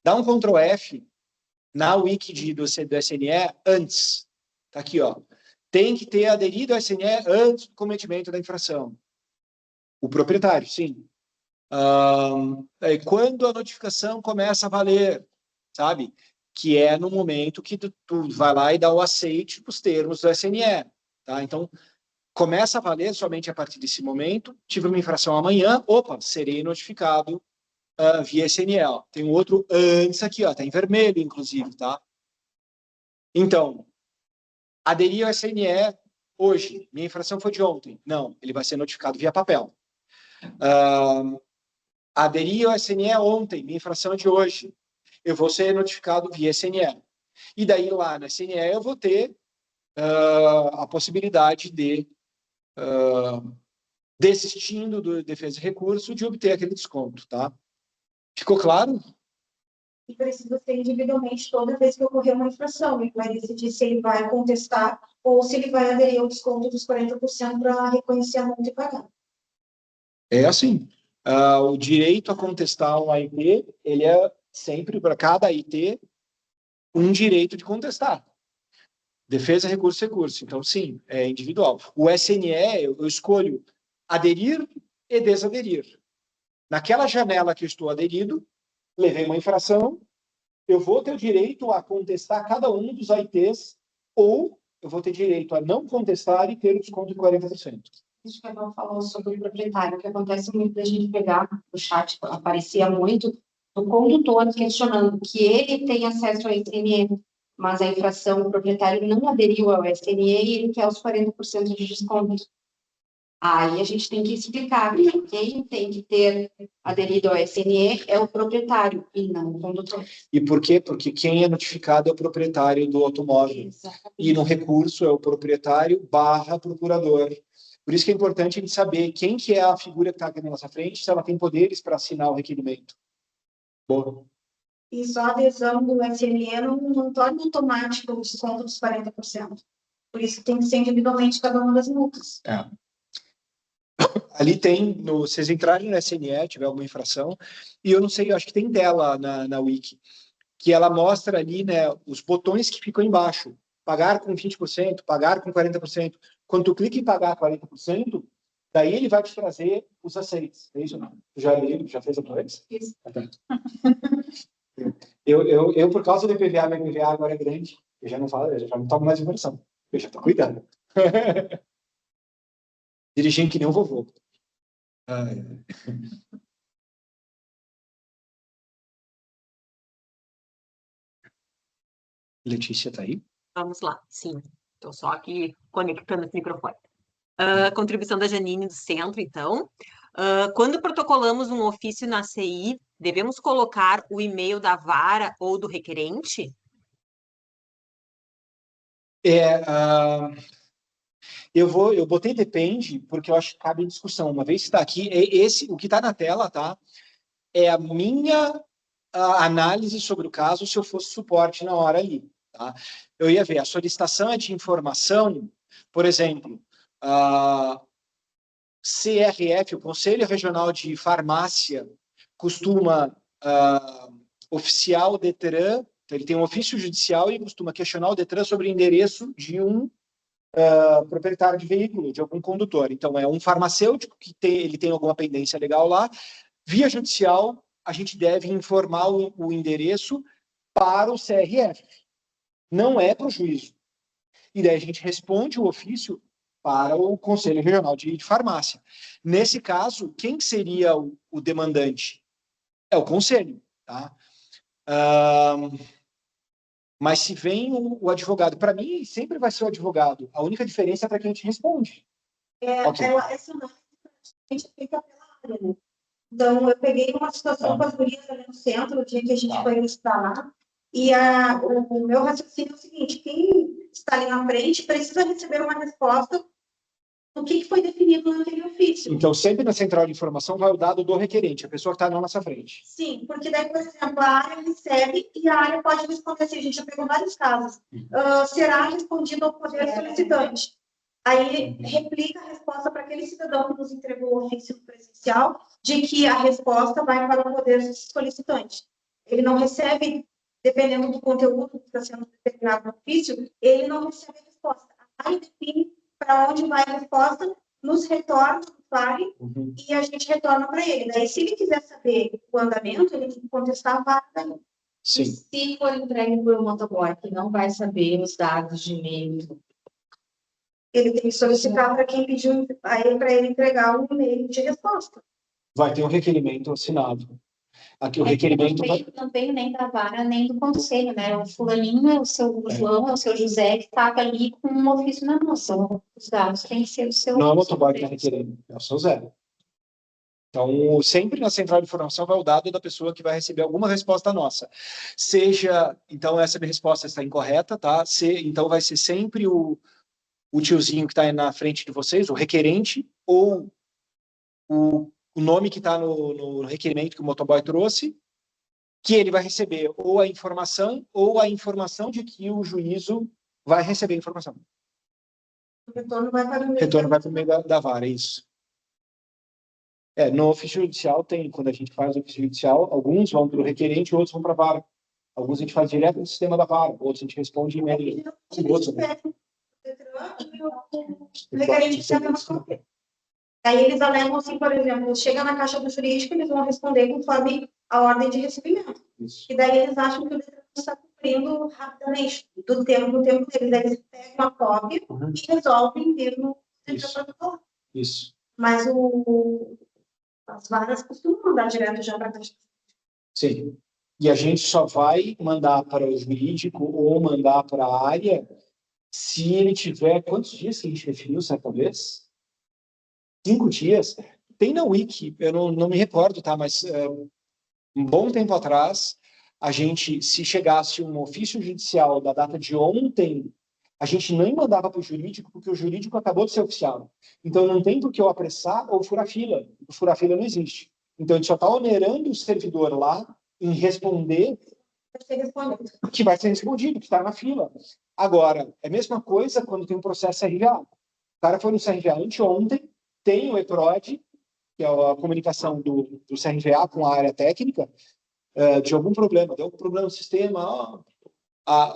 dá um Ctrl F na wiki do SNE antes. Tá aqui, ó. Tem que ter aderido ao SNE antes do cometimento da infração. O proprietário, sim. Quando a notificação começa a valer, sabe? Que é no momento que tu vai lá e dá o aceite para os termos do SNE. Tá? Então, começa a valer somente a partir desse momento. Tive uma infração amanhã, opa, serei notificado via SNE. Ó. Tem um outro antes aqui, ó, tá em vermelho, inclusive, tá? Então, aderir ao SNE hoje. Minha infração foi de ontem. Não, ele vai ser notificado via papel. Aderir ao SNE ontem. Minha infração é de hoje. Eu vou ser notificado via SNE. E daí, lá na SNE, eu vou ter a possibilidade de, desistindo do defesa de recurso, de obter aquele desconto, tá? Ficou claro? E precisa ser individualmente toda vez que ocorrer uma infração. Ele vai decidir se ele vai contestar ou se ele vai aderir ao desconto dos 40% para reconhecer a multa e pagar. É assim. O direito a contestar um AIT, ele é sempre, para cada AIT, um direito de contestar. Defesa, recurso, recurso. Então, sim, é individual. O SNE, eu escolho aderir e desaderir. Naquela janela que eu estou aderido, levei uma infração, eu vou ter o direito a contestar cada um dos AITs, ou eu vou ter direito a não contestar e ter o desconto de 40%. Isso que a Val falou sobre o proprietário, que acontece muito da gente pegar no chat, aparecia muito, o condutor questionando que ele tem acesso ao SNE, mas a infração, o proprietário não aderiu ao SNE e ele quer os 40% de desconto. Aí a gente tem que explicar que quem tem que ter aderido ao SNE é o proprietário e não o condutor. E por quê? Porque quem é notificado é o proprietário do automóvel. Exatamente. E no recurso é o proprietário / procurador. Por isso que é importante a gente saber quem que é a figura que está aqui na nossa frente, se ela tem poderes para assinar o requerimento. Bom. E só a adesão do SNE não torna automático o desconto dos 40%. Por isso tem que ser individualmente cada uma das multas. Ali tem, vocês entrarem no SNE, tiver alguma infração, e eu não sei, eu acho que tem tela na Wiki, que ela mostra ali, né, os botões que ficam embaixo. Pagar com 20%, pagar com 40%. Quando tu clica em pagar 40%, daí ele vai te trazer os aceites. É isso ou não? Já fez outra vez? Isso. Eu, por causa do IPVA, meu IPVA agora é grande. Eu já não falo, eu já não tomo mais inversão. Eu já tô cuidando. Dirigindo que nem um vovô. Letícia tá aí? Vamos lá, sim. Estou só aqui conectando esse microfone. Contribuição da Janine do Centro, então. Quando protocolamos um ofício na CI, devemos colocar o e-mail da vara ou do requerente? Eu botei depende, porque eu acho que cabe discussão. Uma vez que está aqui, o que está na tela, tá? É a minha análise sobre o caso se eu fosse suporte na hora ali. Tá? Eu ia ver, a solicitação é de informação, por exemplo, CRF, o Conselho Regional de Farmácia, costuma oficiar o DETRAN, então ele tem um ofício judicial e costuma questionar o DETRAN sobre o endereço de um proprietário de veículo, de algum condutor. Então, é um farmacêutico que ele tem alguma pendência legal lá. Via judicial, a gente deve informar o endereço para o CRF. Não é para o juízo. E daí a gente responde o ofício para o Conselho Regional de Farmácia. Nesse caso, quem seria o demandante? É o Conselho. Tá? Mas se vem o advogado, para mim sempre vai ser o advogado. A única diferença é para quem te responde. Ok. Essa não, a gente fica pela área, né? Então, eu peguei uma situação com as gurias ali no centro, o dia que a gente foi visitar lá, e o meu raciocínio é o seguinte: quem está ali na frente precisa receber uma resposta do que foi definido naquele ofício. Então, sempre na central de informação vai o dado do requerente, a pessoa que está na nossa frente. Sim, porque daí, por exemplo, a área recebe e a área pode responder assim. A gente já pegou vários casos. Será respondido ao poder solicitante. Aí replica a resposta para aquele cidadão que nos entregou o ofício presencial de que a resposta vai para o poder solicitante. Ele não recebe, dependendo do conteúdo que está sendo determinado no ofício, ele não recebe a resposta. A área define para onde vai a resposta, nos retorna o usuário e a gente retorna para ele. Daí, se ele quiser saber o andamento, ele tem que contestar a vaga daí. Sim. Se for entregue por um motoboy que não vai saber os dados de e-mail, Ele tem que solicitar para quem pediu para ele entregar um e-mail de resposta. Vai ter um requerimento assinado. Aqui o requerimento não veio nem da vara, nem do conselho, né? O fulaninho é o seu João, é o seu José, que estava ali com um ofício na mão. Os dados têm que ser o seu... Não é o motoboy que está requerendo, é o seu Zé. Então, sempre na central de informação vai o dado da pessoa que vai receber alguma resposta nossa. Seja, então, essa minha resposta está incorreta, tá? Então, vai ser sempre o tiozinho que está aí na frente de vocês, o requerente, ou o nome que está no requerimento que o motoboy trouxe, que ele vai receber ou a informação de que o juízo vai receber a informação. O retorno vai para O meio da vara, isso. No ofício judicial quando a gente faz o ofício judicial, alguns vão para o requerente, outros vão para a vara. Alguns a gente faz direto no sistema da vara, outros a gente responde em e-mail. Aí eles alegam assim, por exemplo, chega na caixa do jurídico, eles vão responder conforme a ordem de recebimento. Isso. E daí eles acham que o Detran está cumprindo rapidamente, do tempo deles. Daí eles pegam uma cópia e resolvem vir no protocolo. Isso. Mas as varas costumam mandar direto já para a caixa. Sim. E a gente só vai mandar para o jurídico ou mandar para a área se ele tiver... Quantos dias que a gente definiu certa vez? 5 dias. Tem na Wiki, eu não me recordo, tá? Mas um bom tempo atrás, a gente, se chegasse um ofício judicial da data de ontem, a gente nem mandava para o jurídico, porque o jurídico acabou de ser oficial. Então, não tem por que eu apressar ou furar fila. O furar fila não existe. Então, a gente só está onerando o servidor lá em responder que vai ser respondido, que está na fila. Agora, é a mesma coisa quando tem um processo CRVA. O cara foi no CRVA anteontem, tem o EPROD, que é a comunicação do CRVA com a área técnica, de algum problema, deu algum problema no sistema, a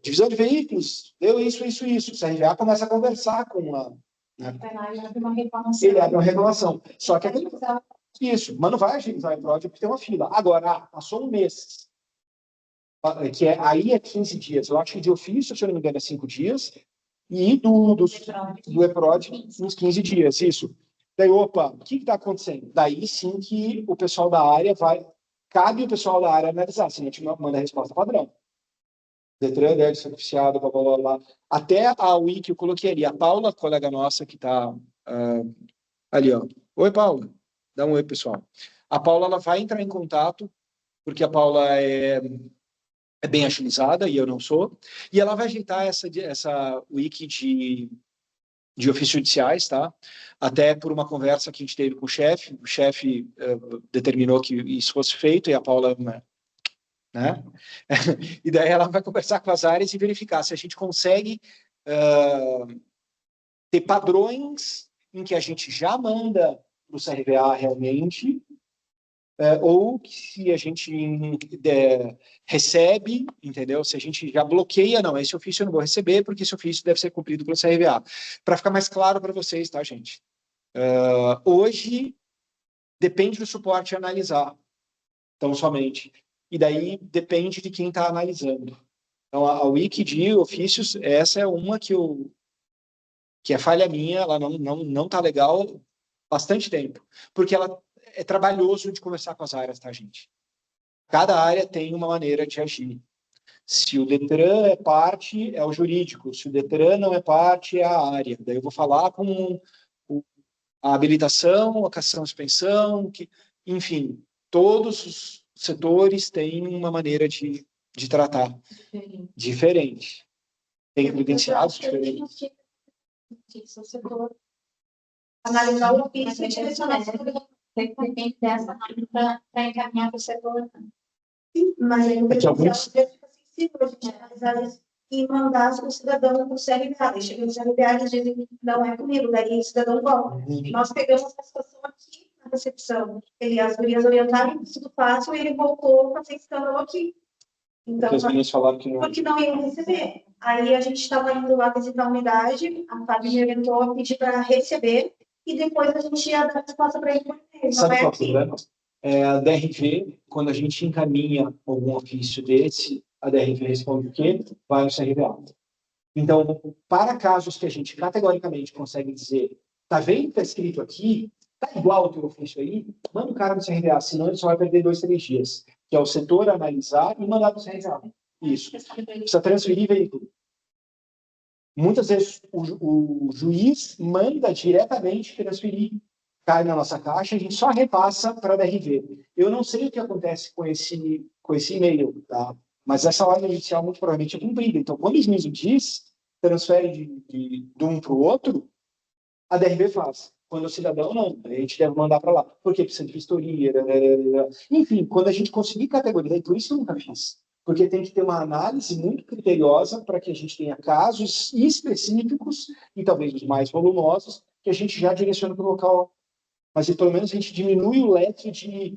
divisão de veículos, deu isso. O CRVA começa a conversar com a... Ele abre uma reclamação. Ele abre uma reclamação. Só que isso, mas não vai agilizar o EPROD porque tem uma fila. Agora, passou um mês, aí é 15 dias. Eu acho que de ofício, se eu não me engano, é 5 dias, e do EPROD, uns 15 dias, isso. Daí, opa, o que está acontecendo? Daí sim que o pessoal da área cabe o pessoal da área analisar, senão a gente manda a resposta padrão. Detran deve ser oficiado, blá, blá, blá. Até a Wiki eu coloquei ali, a Paula, colega nossa que está ali, ó. Oi, Paula. Dá um oi, pessoal. A Paula, ela vai entrar em contato, porque a Paula é bem agilizada e eu não sou, e ela vai ajeitar essa wiki de ofícios judiciais, tá? Até por uma conversa que a gente teve com o chefe determinou que isso fosse feito, e a Paula, né? E daí ela vai conversar com as áreas e verificar se a gente consegue ter padrões em que a gente já manda para o CRVA realmente, ou que se a gente recebe, entendeu? Se a gente já bloqueia, não, esse ofício eu não vou receber, porque esse ofício deve ser cumprido pelo CRVA. Para ficar mais claro para vocês, tá, gente? Hoje, depende do suporte a analisar, então, somente. E daí, depende de quem está analisando. Então, a wiki de ofícios, essa é uma que é falha minha, ela não está legal bastante tempo, porque ela é trabalhoso de conversar com as áreas, tá, gente? Cada área tem uma maneira de agir. Se o Detran é parte, é o jurídico. Se o Detran não é parte, é a área. Daí eu vou falar com a habilitação, a cassação e suspensão, enfim, todos os setores têm uma maneira de tratar diferente. Tem credenciados diferentes. Analisar o ofício e direcionar depende dessa para encaminhar para o setor. Mas aí o credencial fica sensível a gente analisar isso e mandar o cidadão para o CRBA. Deixa eu ver o CRBA, eles dizem que não é comigo, daí o cidadão volta. Nós pegamos essa situação aqui na recepção. As gurias orientaram, tudo fácil, e ele voltou a fazer escândalo aqui. Então, Porque as meninas falaram que não. Porque não iam receber. Aí a gente estava indo lá visitar a unidade, a Fábio me orientou a pedir para receber, e depois a gente ia dar resposta para ele por e-mail. Sabe qual é o problema? A DRV, quando a gente encaminha algum ofício desse, a DRV responde o quê? Vai no CRVA. Então, para casos que a gente categoricamente consegue dizer, tá vendo que está escrito aqui, tá igual o teu ofício aí, manda o cara no CRVA, senão ele só vai perder 2, 3 dias, que é o setor analisar e mandar para o CRVA. Isso. Precisa transferir veículo. Muitas vezes o juiz manda diretamente transferir, cai na nossa caixa, a gente só repassa para a DRV. Eu não sei o que acontece com esse e-mail, tá? Mas essa ordem judicial muito provavelmente é cumprida. Então, quando o juiz diz, transfere de um para o outro, a DRV faz. Quando o cidadão, não. A gente deve mandar para lá. Porque precisa de vistoria. Enfim, quando a gente conseguir categorizar, e por isso eu nunca fiz. Porque tem que ter uma análise muito criteriosa para que a gente tenha casos específicos, e talvez os mais volumosos, que a gente já direciona para o local. Mas pelo menos a gente diminui o leque de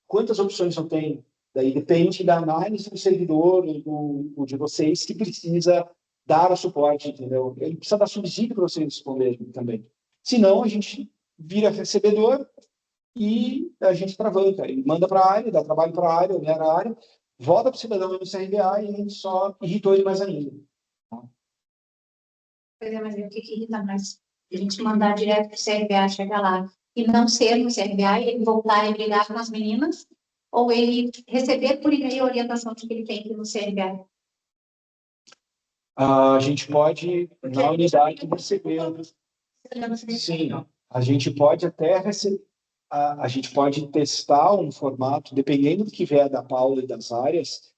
quantas opções eu tenho. Daí depende da análise do servidor, de vocês, que precisa dar o suporte, entendeu? Ele precisa dar subsídio para vocês responderem também. Senão, a gente vira recebedor e a gente travanca. Ele manda para a área, dá trabalho para a área, onera a área, volta para o cidadão no CRBA e a gente só irritou ele mais ainda. Pois é, mas o que irrita mais? A gente mandar direto para o CRBA, chegar lá e não ser no CRBA e ele voltar e brigar com as meninas, ou ele receber por e-mail a orientação de que ele tem que ir no CRBA? A gente pode, na unidade, receber. Sim, a gente pode até receber. A gente pode testar um formato, dependendo do que vier da Paula e das áreas,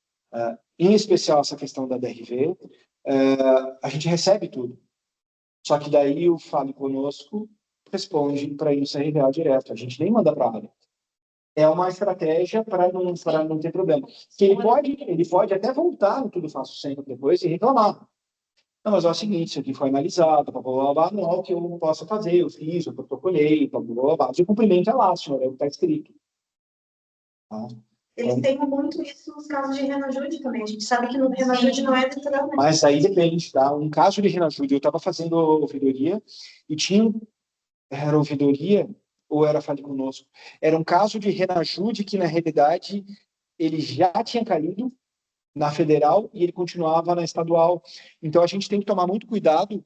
em especial essa questão da DRV, a gente recebe tudo. Só que daí o Fale Conosco responde para ir no CRVA direto. A gente nem manda para a área. É uma estratégia para não ter problema. Que ele pode até voltar no Tudo Faço Sempre depois e reclamar. Não, mas é o seguinte, isso aqui foi analisado, blá, blá, blá, não é o que eu posso fazer, eu fiz, eu protocolei, blá, blá, blá, blá. Mas o cumprimento é lá, senhor, é o que está escrito. Tá? Eles têm muito isso nos casos de Renajude também. A gente sabe que no Renajude não é literalmente. Mas aí depende, tá? Um caso de Renajude, eu estava fazendo ouvidoria e tinha... Era ouvidoria ou era Fale Conosco? Era um caso de Renajude que, na realidade, ele já tinha caído na federal e ele continuava na estadual. Então, a gente tem que tomar muito cuidado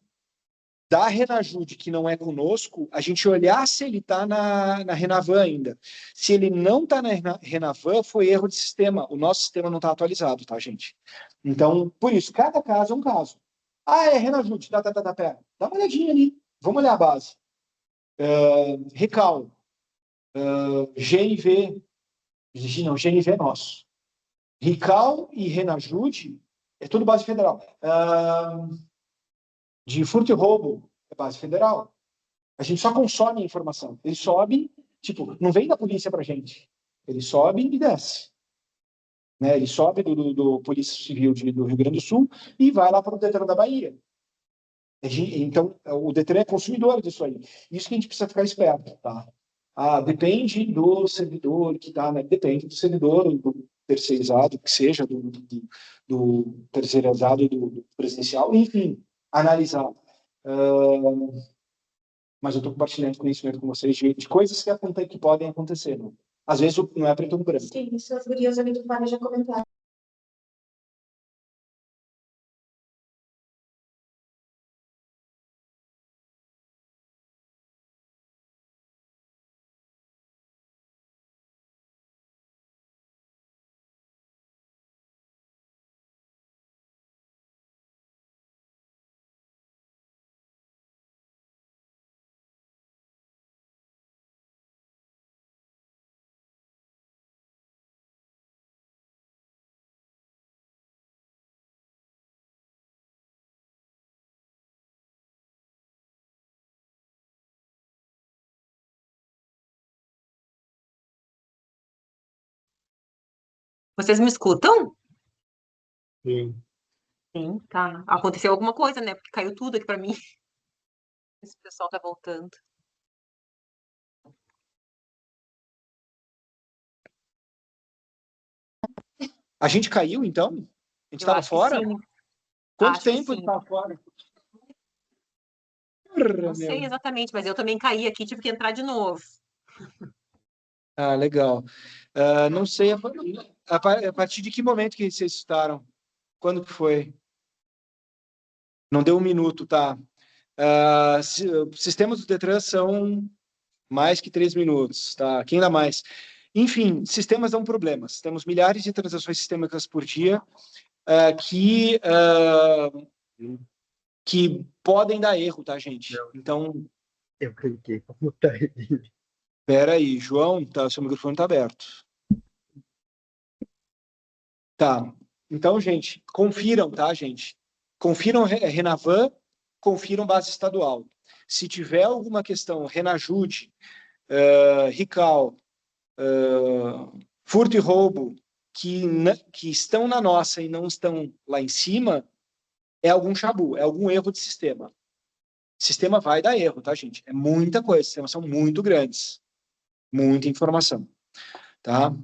da Renajude, que não é conosco, a gente olhar se ele está na Renavan ainda. Se ele não está na Renavan, foi erro de sistema. O nosso sistema não está atualizado, tá, gente? Então, por isso, cada caso é um caso. Ah, é Renajude, pera. Dá uma olhadinha ali. Vamos olhar a base. Recal. GNV. Não, GNV é nosso. Rical e Renajude é tudo base federal. De furto e roubo é base federal. A gente só consome a informação. Ele sobe, tipo, não vem da polícia pra gente. Ele sobe e desce. Né? Ele sobe do Polícia Civil do Rio Grande do Sul e vai lá para o Detran da Bahia. Então, o Detran é consumidor disso aí. Isso que a gente precisa ficar esperto, tá? Depende do servidor que tá, né? Depende do servidor, do terceirizado, que seja, do terceirizado do presencial, enfim, analisar. Mas eu estou compartilhando conhecimento com vocês de coisas que podem acontecer. Né? Às vezes não é preto no branco. Sim, isso as gurias ali do Vale já comentaram. Vocês me escutam? Sim. Sim, tá. Aconteceu alguma coisa, né? Porque caiu tudo aqui pra mim. Esse pessoal tá voltando. A gente caiu, então? A gente Eu estava acho que fora? sim. Quanto Acho que tempo a sim. gente estava fora? Não sei exatamente, mas eu também caí aqui, tive que entrar de novo. Ah, legal. Não sei, a partir de que momento que vocês estaram? Quando que foi? Não deu um minuto, tá? Sistemas do Detran são mais que 3 minutos, tá? Quem dá mais? Enfim, sistemas dão problemas. Temos milhares de transações sistêmicas por dia que podem dar erro, tá, gente? Então, Eu cliquei para mutar ele. espera aí, João, tá, seu microfone tá aberto. Tá. Então, gente, confiram, tá, gente? Confiram Renavan, confiram base estadual. Se tiver alguma questão, Renajude, Rical, furto e roubo, que estão na nossa e não estão lá em cima, é algum chabu, é algum erro de sistema. Sistema vai dar erro, tá, gente? É muita coisa, os sistemas são muito grandes. Muita informação, tá?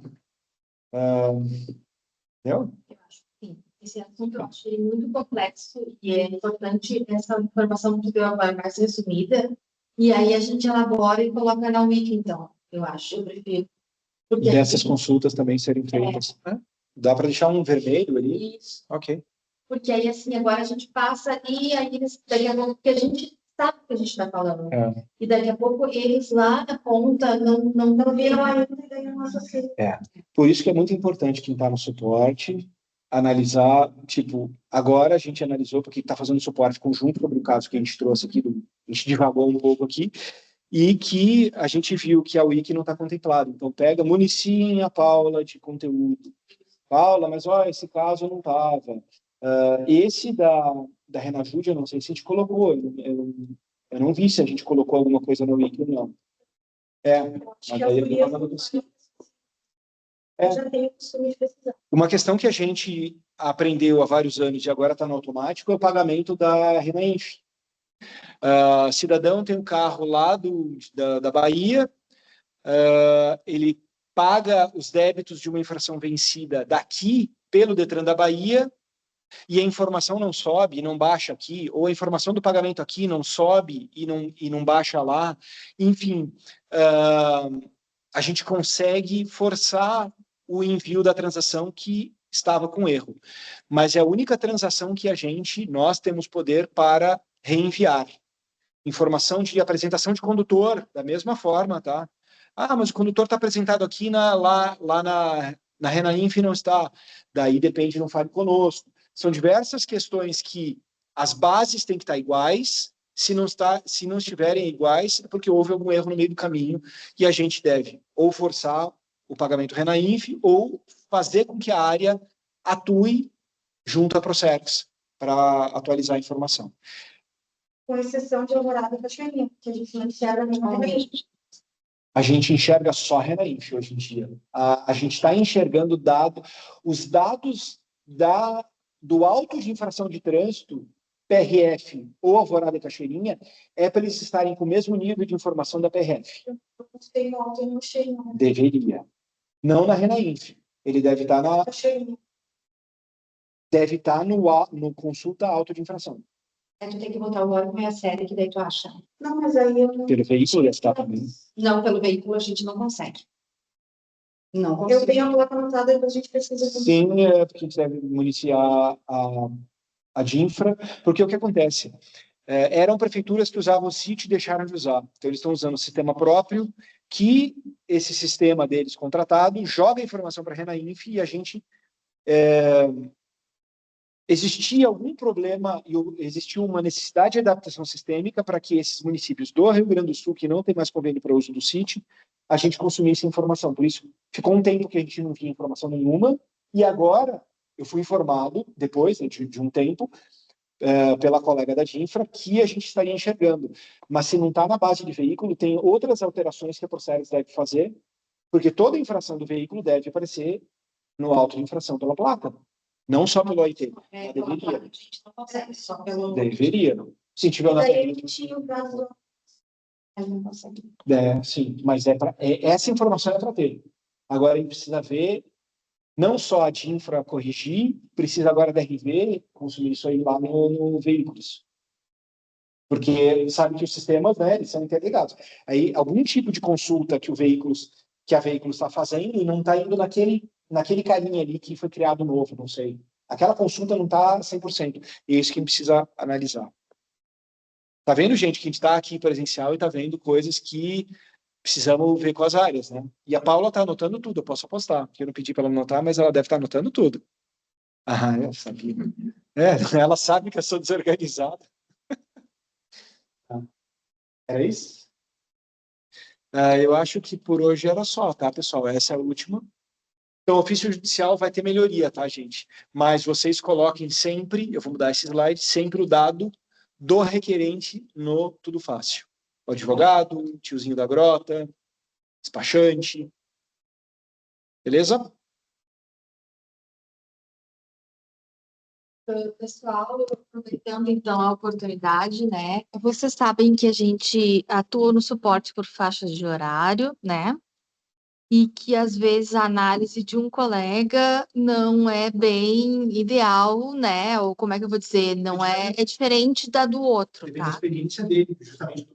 Entendeu? Eu acho que sim. Esse assunto eu achei muito complexo e é importante essa informação que deu agora mais resumida. E aí a gente elabora e coloca na wiki, então. Eu acho, eu prefiro. Porque Dessas consultas também serem feitas. Dá para deixar um vermelho ali? Isso. Ok. Porque aí, assim, agora a gente passa e aí daqui a pouco, porque a gente sabe o que a gente está falando. E daqui a pouco eles lá na ponta não viram ainda e daí eu não associo. Por isso que é muito importante quem está no suporte analisar, tipo, agora a gente analisou porque está fazendo suporte conjunto sobre o caso que a gente trouxe aqui, a gente divagou um pouco aqui, e que a gente viu que a wiki não está contemplada. Então, pega, municiem a Paula de conteúdo. Paula, mas olha, esse caso não estava. Esse da Renajude, eu não sei se a gente colocou, eu não vi se a gente colocou alguma coisa no wiki ou não. Mas aí eu já tenho o costume de pesquisar. uma questão que a gente aprendeu há vários anos e agora está no automático é o pagamento da Renainf. Cidadão tem um carro lá da Bahia, ele paga os débitos de uma infração vencida daqui pelo Detran da Bahia e a informação não sobe, não baixa aqui, ou a informação do pagamento aqui não sobe e não baixa lá. Enfim, a gente consegue forçar o envio da transação que estava com erro. Mas é a única transação que nós temos poder para reenviar. Informação de apresentação de condutor, da mesma forma, tá? Mas o condutor está apresentado aqui lá na Renainf não está. Daí depende, não fale conosco. São diversas questões que as bases têm que estar iguais. Se não estiverem iguais, é porque houve algum erro no meio do caminho e a gente deve ou forçar o pagamento Renainf ou fazer com que a área atue junto à Procerx para atualizar a informação. Com exceção de Alvorada e Cachoeirinha, que a gente não enxerga nenhuma Renainf. A gente enxerga só Renainf hoje em dia. A gente está enxergando os dados do auto de infração de trânsito, PRF ou Alvorada e Cachoeirinha, é para eles estarem com o mesmo nível de informação da PRF. Eu postei ontem no Cheirinha. Deveria. Não na Renainf. Ele deve estar no consulta auto de infração. Tu tem que botar o órgão e a série, que daí tu acha. Não, mas aí eu não... Pelo veículo ia estar também. Não, pelo veículo a gente não consegue. Não Eu consigo. tenho a placa anotada e depois a gente precisa... Sim, porque a gente deve municiar a DINFRA, porque o que acontece? Eram prefeituras que usavam o sítio e deixaram de usar. Então, eles estão usando o sistema próprio, que esse sistema deles contratado joga a informação para a Renainf e a gente... existia algum problema e existia uma necessidade de adaptação sistêmica para que esses municípios do Rio Grande do Sul, que não tem mais convênio para uso do sítio, a gente consumisse informação. Por isso, ficou um tempo que a gente não via informação nenhuma, e agora eu fui informado, depois de um tempo, pela colega da DINFRA, que a gente estaria enxergando. Mas se não está na base de veículo, tem outras alterações que a Procerx deve fazer, porque toda infração do veículo deve aparecer no auto de infração pela placa. Não só pelo OIT. É, Deveria. a gente não consegue, só pelo... Deveria. Se tiver na Daí ele tinha o prazo. Ele não consegue. sim, mas essa informação é para ter. Agora ele precisa ver, não só a de infra corrigir, precisa agora da RV consumir isso aí lá no veículos. Porque sabe que os sistemas, né, eles são interligados. Aí, algum tipo de consulta que a veículo está fazendo e não está indo naquele carinha ali que foi criado novo, não sei. Aquela consulta não está 100%. E é isso que a gente precisa analisar. Tá vendo, gente, que a gente está aqui presencial e tá vendo coisas que precisamos ver com as áreas, né? E a Paula está anotando tudo, eu posso apostar, porque eu não pedi para ela anotar, mas ela deve estar anotando tudo. Ah, eu sabia. Ela sabe que eu sou desorganizado. Era isso? Eu acho que por hoje era só, tá, pessoal? Essa é a última. Então, o ofício judicial vai ter melhoria, tá, gente? Mas vocês coloquem sempre, eu vou mudar esse slide, sempre o dado do requerente no Tudo Fácil. O advogado, tiozinho da grota, despachante. Beleza? Pessoal, aproveitando então a oportunidade, né? Vocês sabem que a gente atua no suporte por faixas de horário, né? E que às vezes a análise de um colega não é bem ideal, né? Ou como é que eu vou dizer? Não é diferente da do outro, Depende da tá? experiência dele, justamente.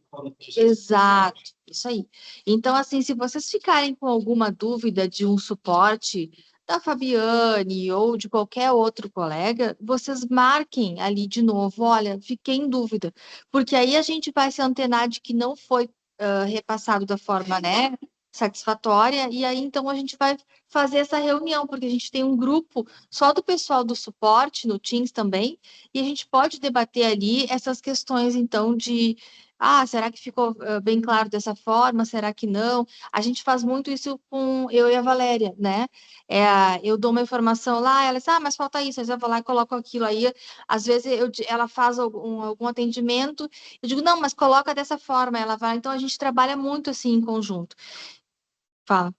Exato, isso aí. Então, assim, se vocês ficarem com alguma dúvida de um suporte da Fabiane ou de qualquer outro colega, vocês marquem ali de novo, olha, fiquei em dúvida, porque aí a gente vai se antenar de que não foi repassado da forma, né, satisfatória, e aí então a gente vai fazer essa reunião, porque a gente tem um grupo só do pessoal do suporte, no Teams também, e a gente pode debater ali essas questões, então, de será que ficou bem claro dessa forma? Será que não? A gente faz muito isso com eu e a Valéria, né? Eu dou uma informação lá, ela diz, mas falta isso, aí eu vou lá e coloco aquilo aí. Às vezes ela faz algum atendimento, eu digo, não, mas coloca dessa forma, ela vai. Então a gente trabalha muito assim em conjunto. Fala.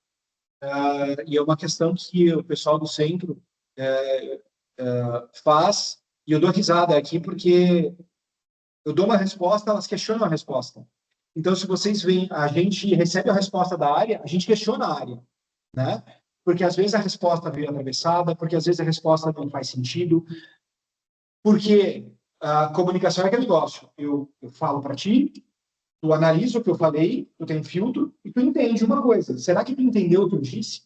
E é uma questão que o pessoal do centro faz, e eu dou risada aqui porque eu dou uma resposta, elas questionam a resposta. Então, se vocês veem, a gente recebe a resposta da área, a gente questiona a área, né? Porque às vezes a resposta veio atravessada, porque às vezes a resposta não faz sentido, porque a comunicação é aquele negócio. Eu falo para ti, tu analisa o que eu falei, tu tem filtro, e tu entende uma coisa. Será que tu entendeu o que eu disse?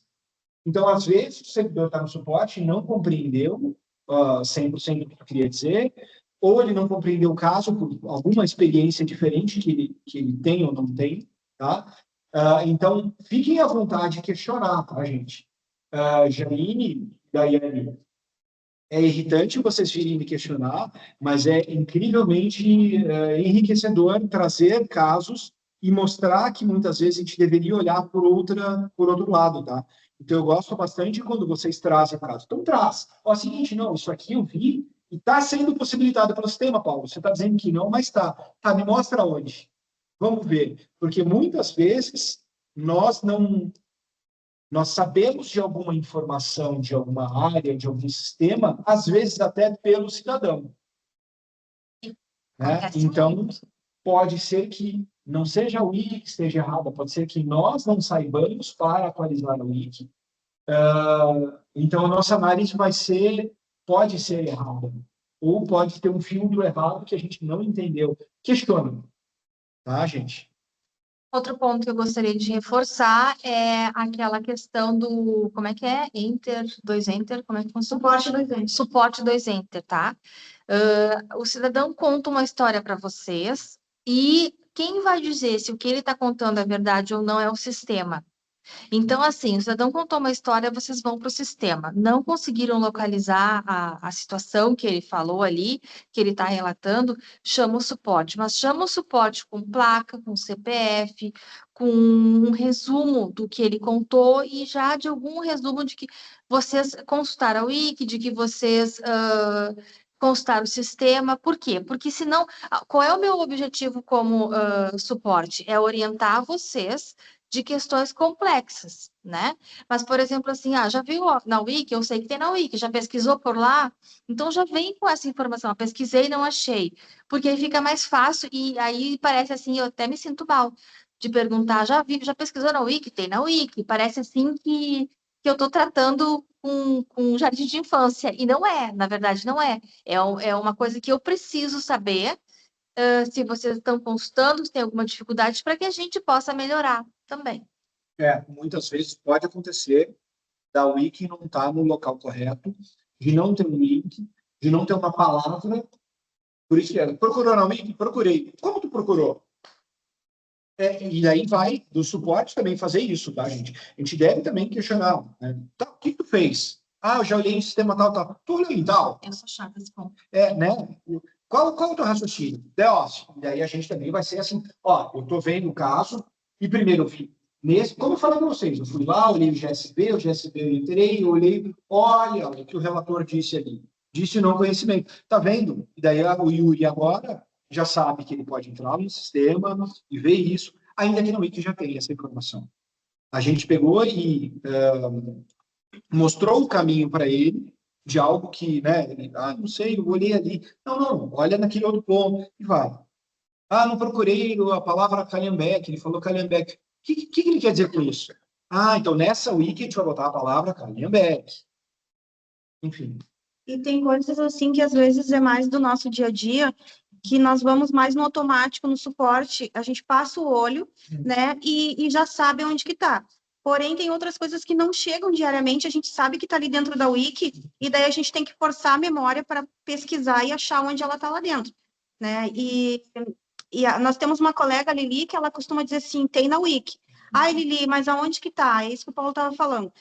Então, às vezes, o servidor está no suporte e não compreendeu 100% do que eu queria dizer, ou ele não compreendeu o caso por alguma experiência diferente que ele tem ou não tem, tá? Então, fiquem à vontade de questionar, tá, gente? Janine, Daiane, é irritante vocês virem me questionar, mas é incrivelmente enriquecedor trazer casos e mostrar que muitas vezes a gente deveria olhar por outro lado, tá? Então, eu gosto bastante quando vocês trazem casos. Então, traz. Ó, é o seguinte, não, isso aqui eu vi e está sendo possibilitado pelo sistema, Paulo. Você está dizendo que não, mas está. Tá, me mostra onde. Vamos ver. Porque muitas vezes nós sabemos de alguma informação, de alguma área, de algum sistema, às vezes até pelo cidadão. Né? Então, pode ser que não seja o wiki que esteja errado, pode ser que nós não saibamos para atualizar o wiki. Então, a nossa análise pode ser errada, ou pode ter um filtro errado que a gente não entendeu. Questiona, tá, gente? Outro ponto que eu gostaria de reforçar é aquela questão do, como é que é? Dois enter, como é que funciona? Suporte 2 enter. Suporte 2 enter, tá? O cidadão conta uma história para vocês e quem vai dizer se o que ele está contando é verdade ou não é o sistema. Então, assim, o cidadão contou uma história, vocês vão para o sistema. Não conseguiram localizar a situação que ele falou ali, que ele está relatando, chama o suporte. Mas chama o suporte com placa, com CPF, com um resumo do que ele contou e já de algum resumo de que vocês consultaram o wiki, de que vocês consultaram o sistema. Por quê? Porque senão, qual é o meu objetivo como suporte? É orientar vocês de questões complexas, né? Mas, por exemplo, assim, já viu na Wiki? Eu sei que tem na Wiki, já pesquisou por lá? Então, já vem com essa informação. Eu pesquisei e não achei. Porque aí fica mais fácil e aí parece assim, eu até me sinto mal de perguntar, já pesquisou na Wiki? Tem na Wiki. Parece assim que eu estou tratando com jardim de infância. E não é, na verdade, não é. É uma coisa que eu preciso saber se vocês estão constando, se tem alguma dificuldade, para que a gente possa melhorar também. Muitas vezes pode acontecer da wiki não estar no local correto, de não ter um link, de não ter uma palavra. Por isso que procurou na wiki? Procurei. Como tu procurou? E daí vai do suporte também fazer isso, tá, gente? A gente deve também questionar, né? Tá, o que tu fez? Eu já olhei em sistema tal, tal. Tu olhou em tal? Eu sou chata esse ponto. Né? Qual o teu raciocínio? Daí a gente também vai ser assim, eu tô vendo o caso, e primeiro eu vi como eu falei para vocês, eu fui lá, olhei o GSB eu entrei, eu olhei, olha o que o relator disse ali. Disse não conhecimento. Tá vendo? E daí o Yuri agora já sabe que ele pode entrar no sistema e ver isso, ainda que no Wiki já tem essa informação. A gente pegou e mostrou o caminho para ele de algo que, né, não sei, eu olhei ali. Não, olha naquele outro ponto e vai. Não procurei a palavra Calhambeck, ele falou Calhambeck. O que ele quer dizer com isso? Então nessa wiki a gente vai botar a palavra Calhambeck. Enfim. E tem coisas assim que às vezes é mais do nosso dia a dia, que nós vamos mais no automático, no suporte, a gente passa o olho, né, e já sabe onde que tá. Porém, tem outras coisas que não chegam diariamente, a gente sabe que está ali dentro da wiki, e daí a gente tem que forçar a memória para pesquisar e achar onde ela está lá dentro, né? Nós temos uma colega, Lili, que ela costuma dizer assim, tem na wiki. Lili, mas aonde que tá? É isso que o Paulo estava falando.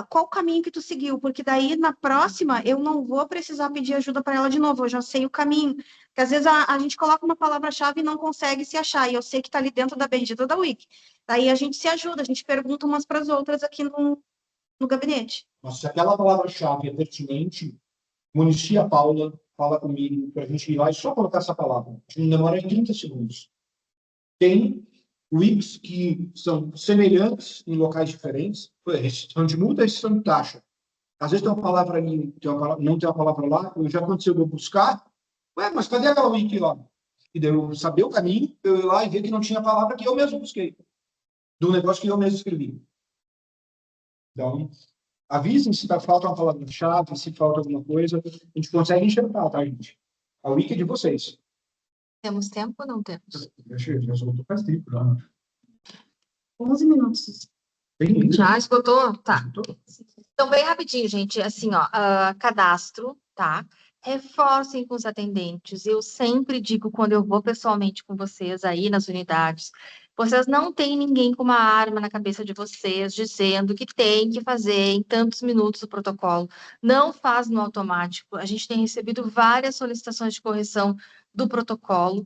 Qual o caminho que tu seguiu? Porque daí, na próxima, eu não vou precisar pedir ajuda para ela de novo, eu já sei o caminho. Porque às vezes a gente coloca uma palavra-chave e não consegue se achar, e eu sei que está ali dentro da bendita da wiki. Daí a gente se ajuda, a gente pergunta umas para as outras aqui no gabinete. Mas se aquela palavra-chave é pertinente, municia a Paula, fala comigo, para a gente ir lá e só colocar essa palavra. Não demora 30 segundos. Tem Wix que são semelhantes em locais diferentes, restrição de multa e restrição de taxa. Às vezes tem uma palavra ali, não tem uma palavra lá, já aconteceu de eu buscar, mas cadê aquela Wiki lá? E daí eu saber o caminho, eu ir lá e ver que não tinha a palavra que eu mesmo busquei, do negócio que eu mesmo escrevi. Então, avisem se falta uma palavra-chave, se falta alguma coisa, a gente consegue enxergar, tá, gente? A Wiki é de vocês. Temos tempo ou não temos? Já esgotou faz tempo, já. 11 minutos. Já esgotou? Tá. Então, bem rapidinho, gente, assim, cadastro, tá? Reforcem com os atendentes. Eu sempre digo, quando eu vou pessoalmente com vocês aí nas unidades, vocês não têm ninguém com uma arma na cabeça de vocês dizendo que tem que fazer em tantos minutos o protocolo. Não faz no automático. A gente tem recebido várias solicitações de correção do protocolo.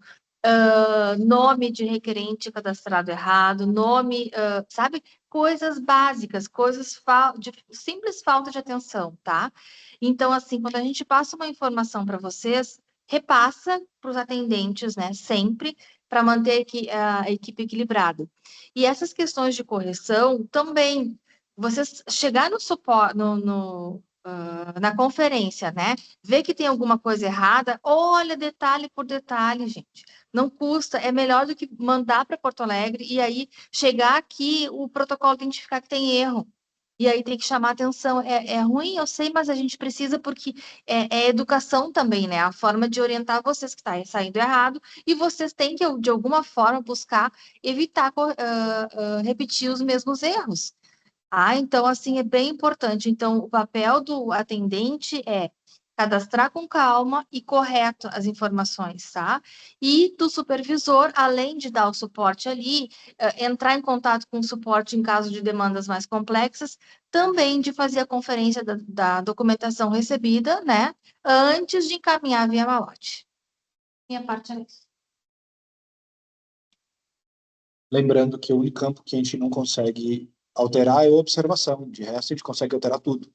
Nome de requerente cadastrado errado, nome, sabe? Coisas básicas, coisas de simples falta de atenção, tá? Então, assim, quando a gente passa uma informação para vocês, repassa para os atendentes, né? Sempre, para manter a equipe equilibrada. E essas questões de correção também, vocês chegar no suporte, na conferência, né? Ver que tem alguma coisa errada, olha detalhe por detalhe, gente. Não custa, é melhor do que mandar para Porto Alegre e aí chegar aqui, o protocolo identificar que tem erro. E aí tem que chamar atenção. É ruim, eu sei, mas a gente precisa porque é educação também, né? A forma de orientar vocês que está saindo errado e vocês têm que, de alguma forma, buscar evitar repetir os mesmos erros. Então, assim, é bem importante. Então, o papel do atendente é cadastrar com calma e correto as informações, tá? E do supervisor, além de dar o suporte ali, entrar em contato com o suporte em caso de demandas mais complexas, também de fazer a conferência da documentação recebida, né? Antes de encaminhar via malote. Minha parte é isso. Lembrando que o único campo que a gente não consegue alterar é a observação. De resto, a gente consegue alterar tudo.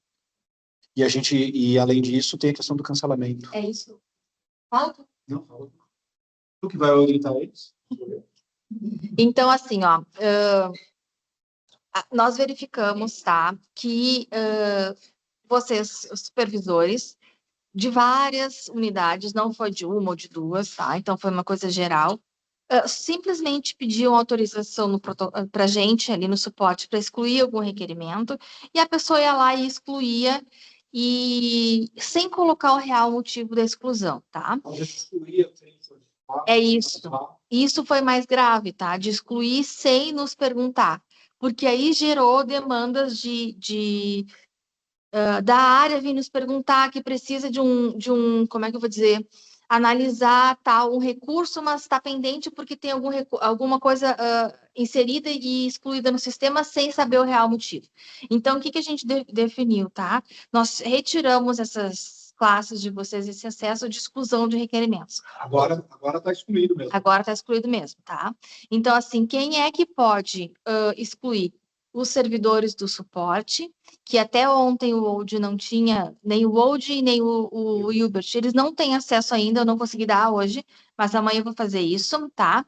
E além disso, tem a questão do cancelamento. É isso. Falta? Não, falta. Tu que vai orientar eles? Então, assim, Nós verificamos, tá, que vocês, os supervisores, de várias unidades, não foi de uma ou de duas, tá? Então, foi uma coisa geral. Simplesmente pediam autorização para a gente ali no suporte para excluir algum requerimento, e a pessoa ia lá e excluía, e sem colocar o real motivo da exclusão, tá? É isso. Isso foi mais grave, tá? De excluir sem nos perguntar, porque aí gerou demandas da área vir nos perguntar que precisa de um, como é que eu vou dizer, analisar um recurso, mas está pendente porque tem alguma coisa inserida e excluída no sistema sem saber o real motivo. Então, o que a gente definiu, tá? Nós retiramos essas classes de vocês, esse acesso de exclusão de requerimentos. Agora está excluído mesmo. Agora está excluído mesmo, tá? Então, assim, quem é que pode excluir? Os servidores do suporte, que até ontem o Wold não tinha, nem o Wold nem o Hubert, eles não têm acesso ainda, eu não consegui dar hoje, mas amanhã eu vou fazer isso, tá?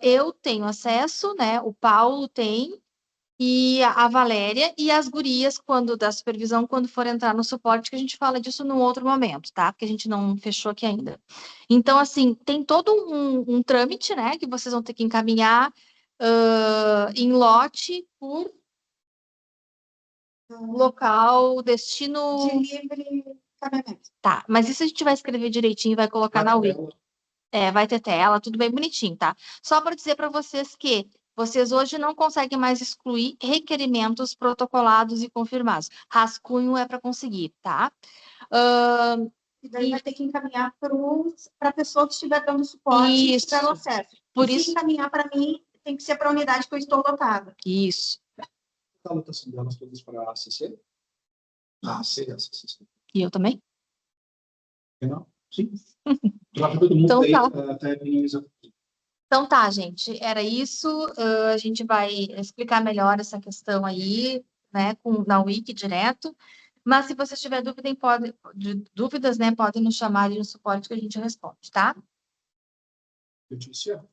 Eu tenho acesso, né? O Paulo tem, e a Valéria e as gurias, da supervisão, quando for entrar no suporte, que a gente fala disso num outro momento, tá? Porque a gente não fechou aqui ainda. Então, assim, tem todo um trâmite, né? Que vocês vão ter que encaminhar em lote por local, destino... De livre cabimento. Tá, mas isso a gente vai escrever direitinho e vai colocar na Wiki. Vai ter tela, tudo bem bonitinho, tá? Só para dizer para vocês que vocês hoje não conseguem mais excluir requerimentos protocolados e confirmados. Rascunho é para conseguir, tá? E daí vai ter que encaminhar para a pessoa que estiver dando suporte e estiver no acesso. Por Se isso... encaminhar para mim, tem que ser para a unidade que eu estou lotada. Isso. A lotação delas todas para a ACC? ACC. E eu também? Não? Sim. Todo mundo Então, aí, tá. até minimiza. Então tá, gente, era isso. A gente vai explicar melhor essa questão aí, né, na Wiki direto. Mas se vocês tiverem dúvidas, né, podem nos chamar ali no suporte que a gente responde, tá? Letícia?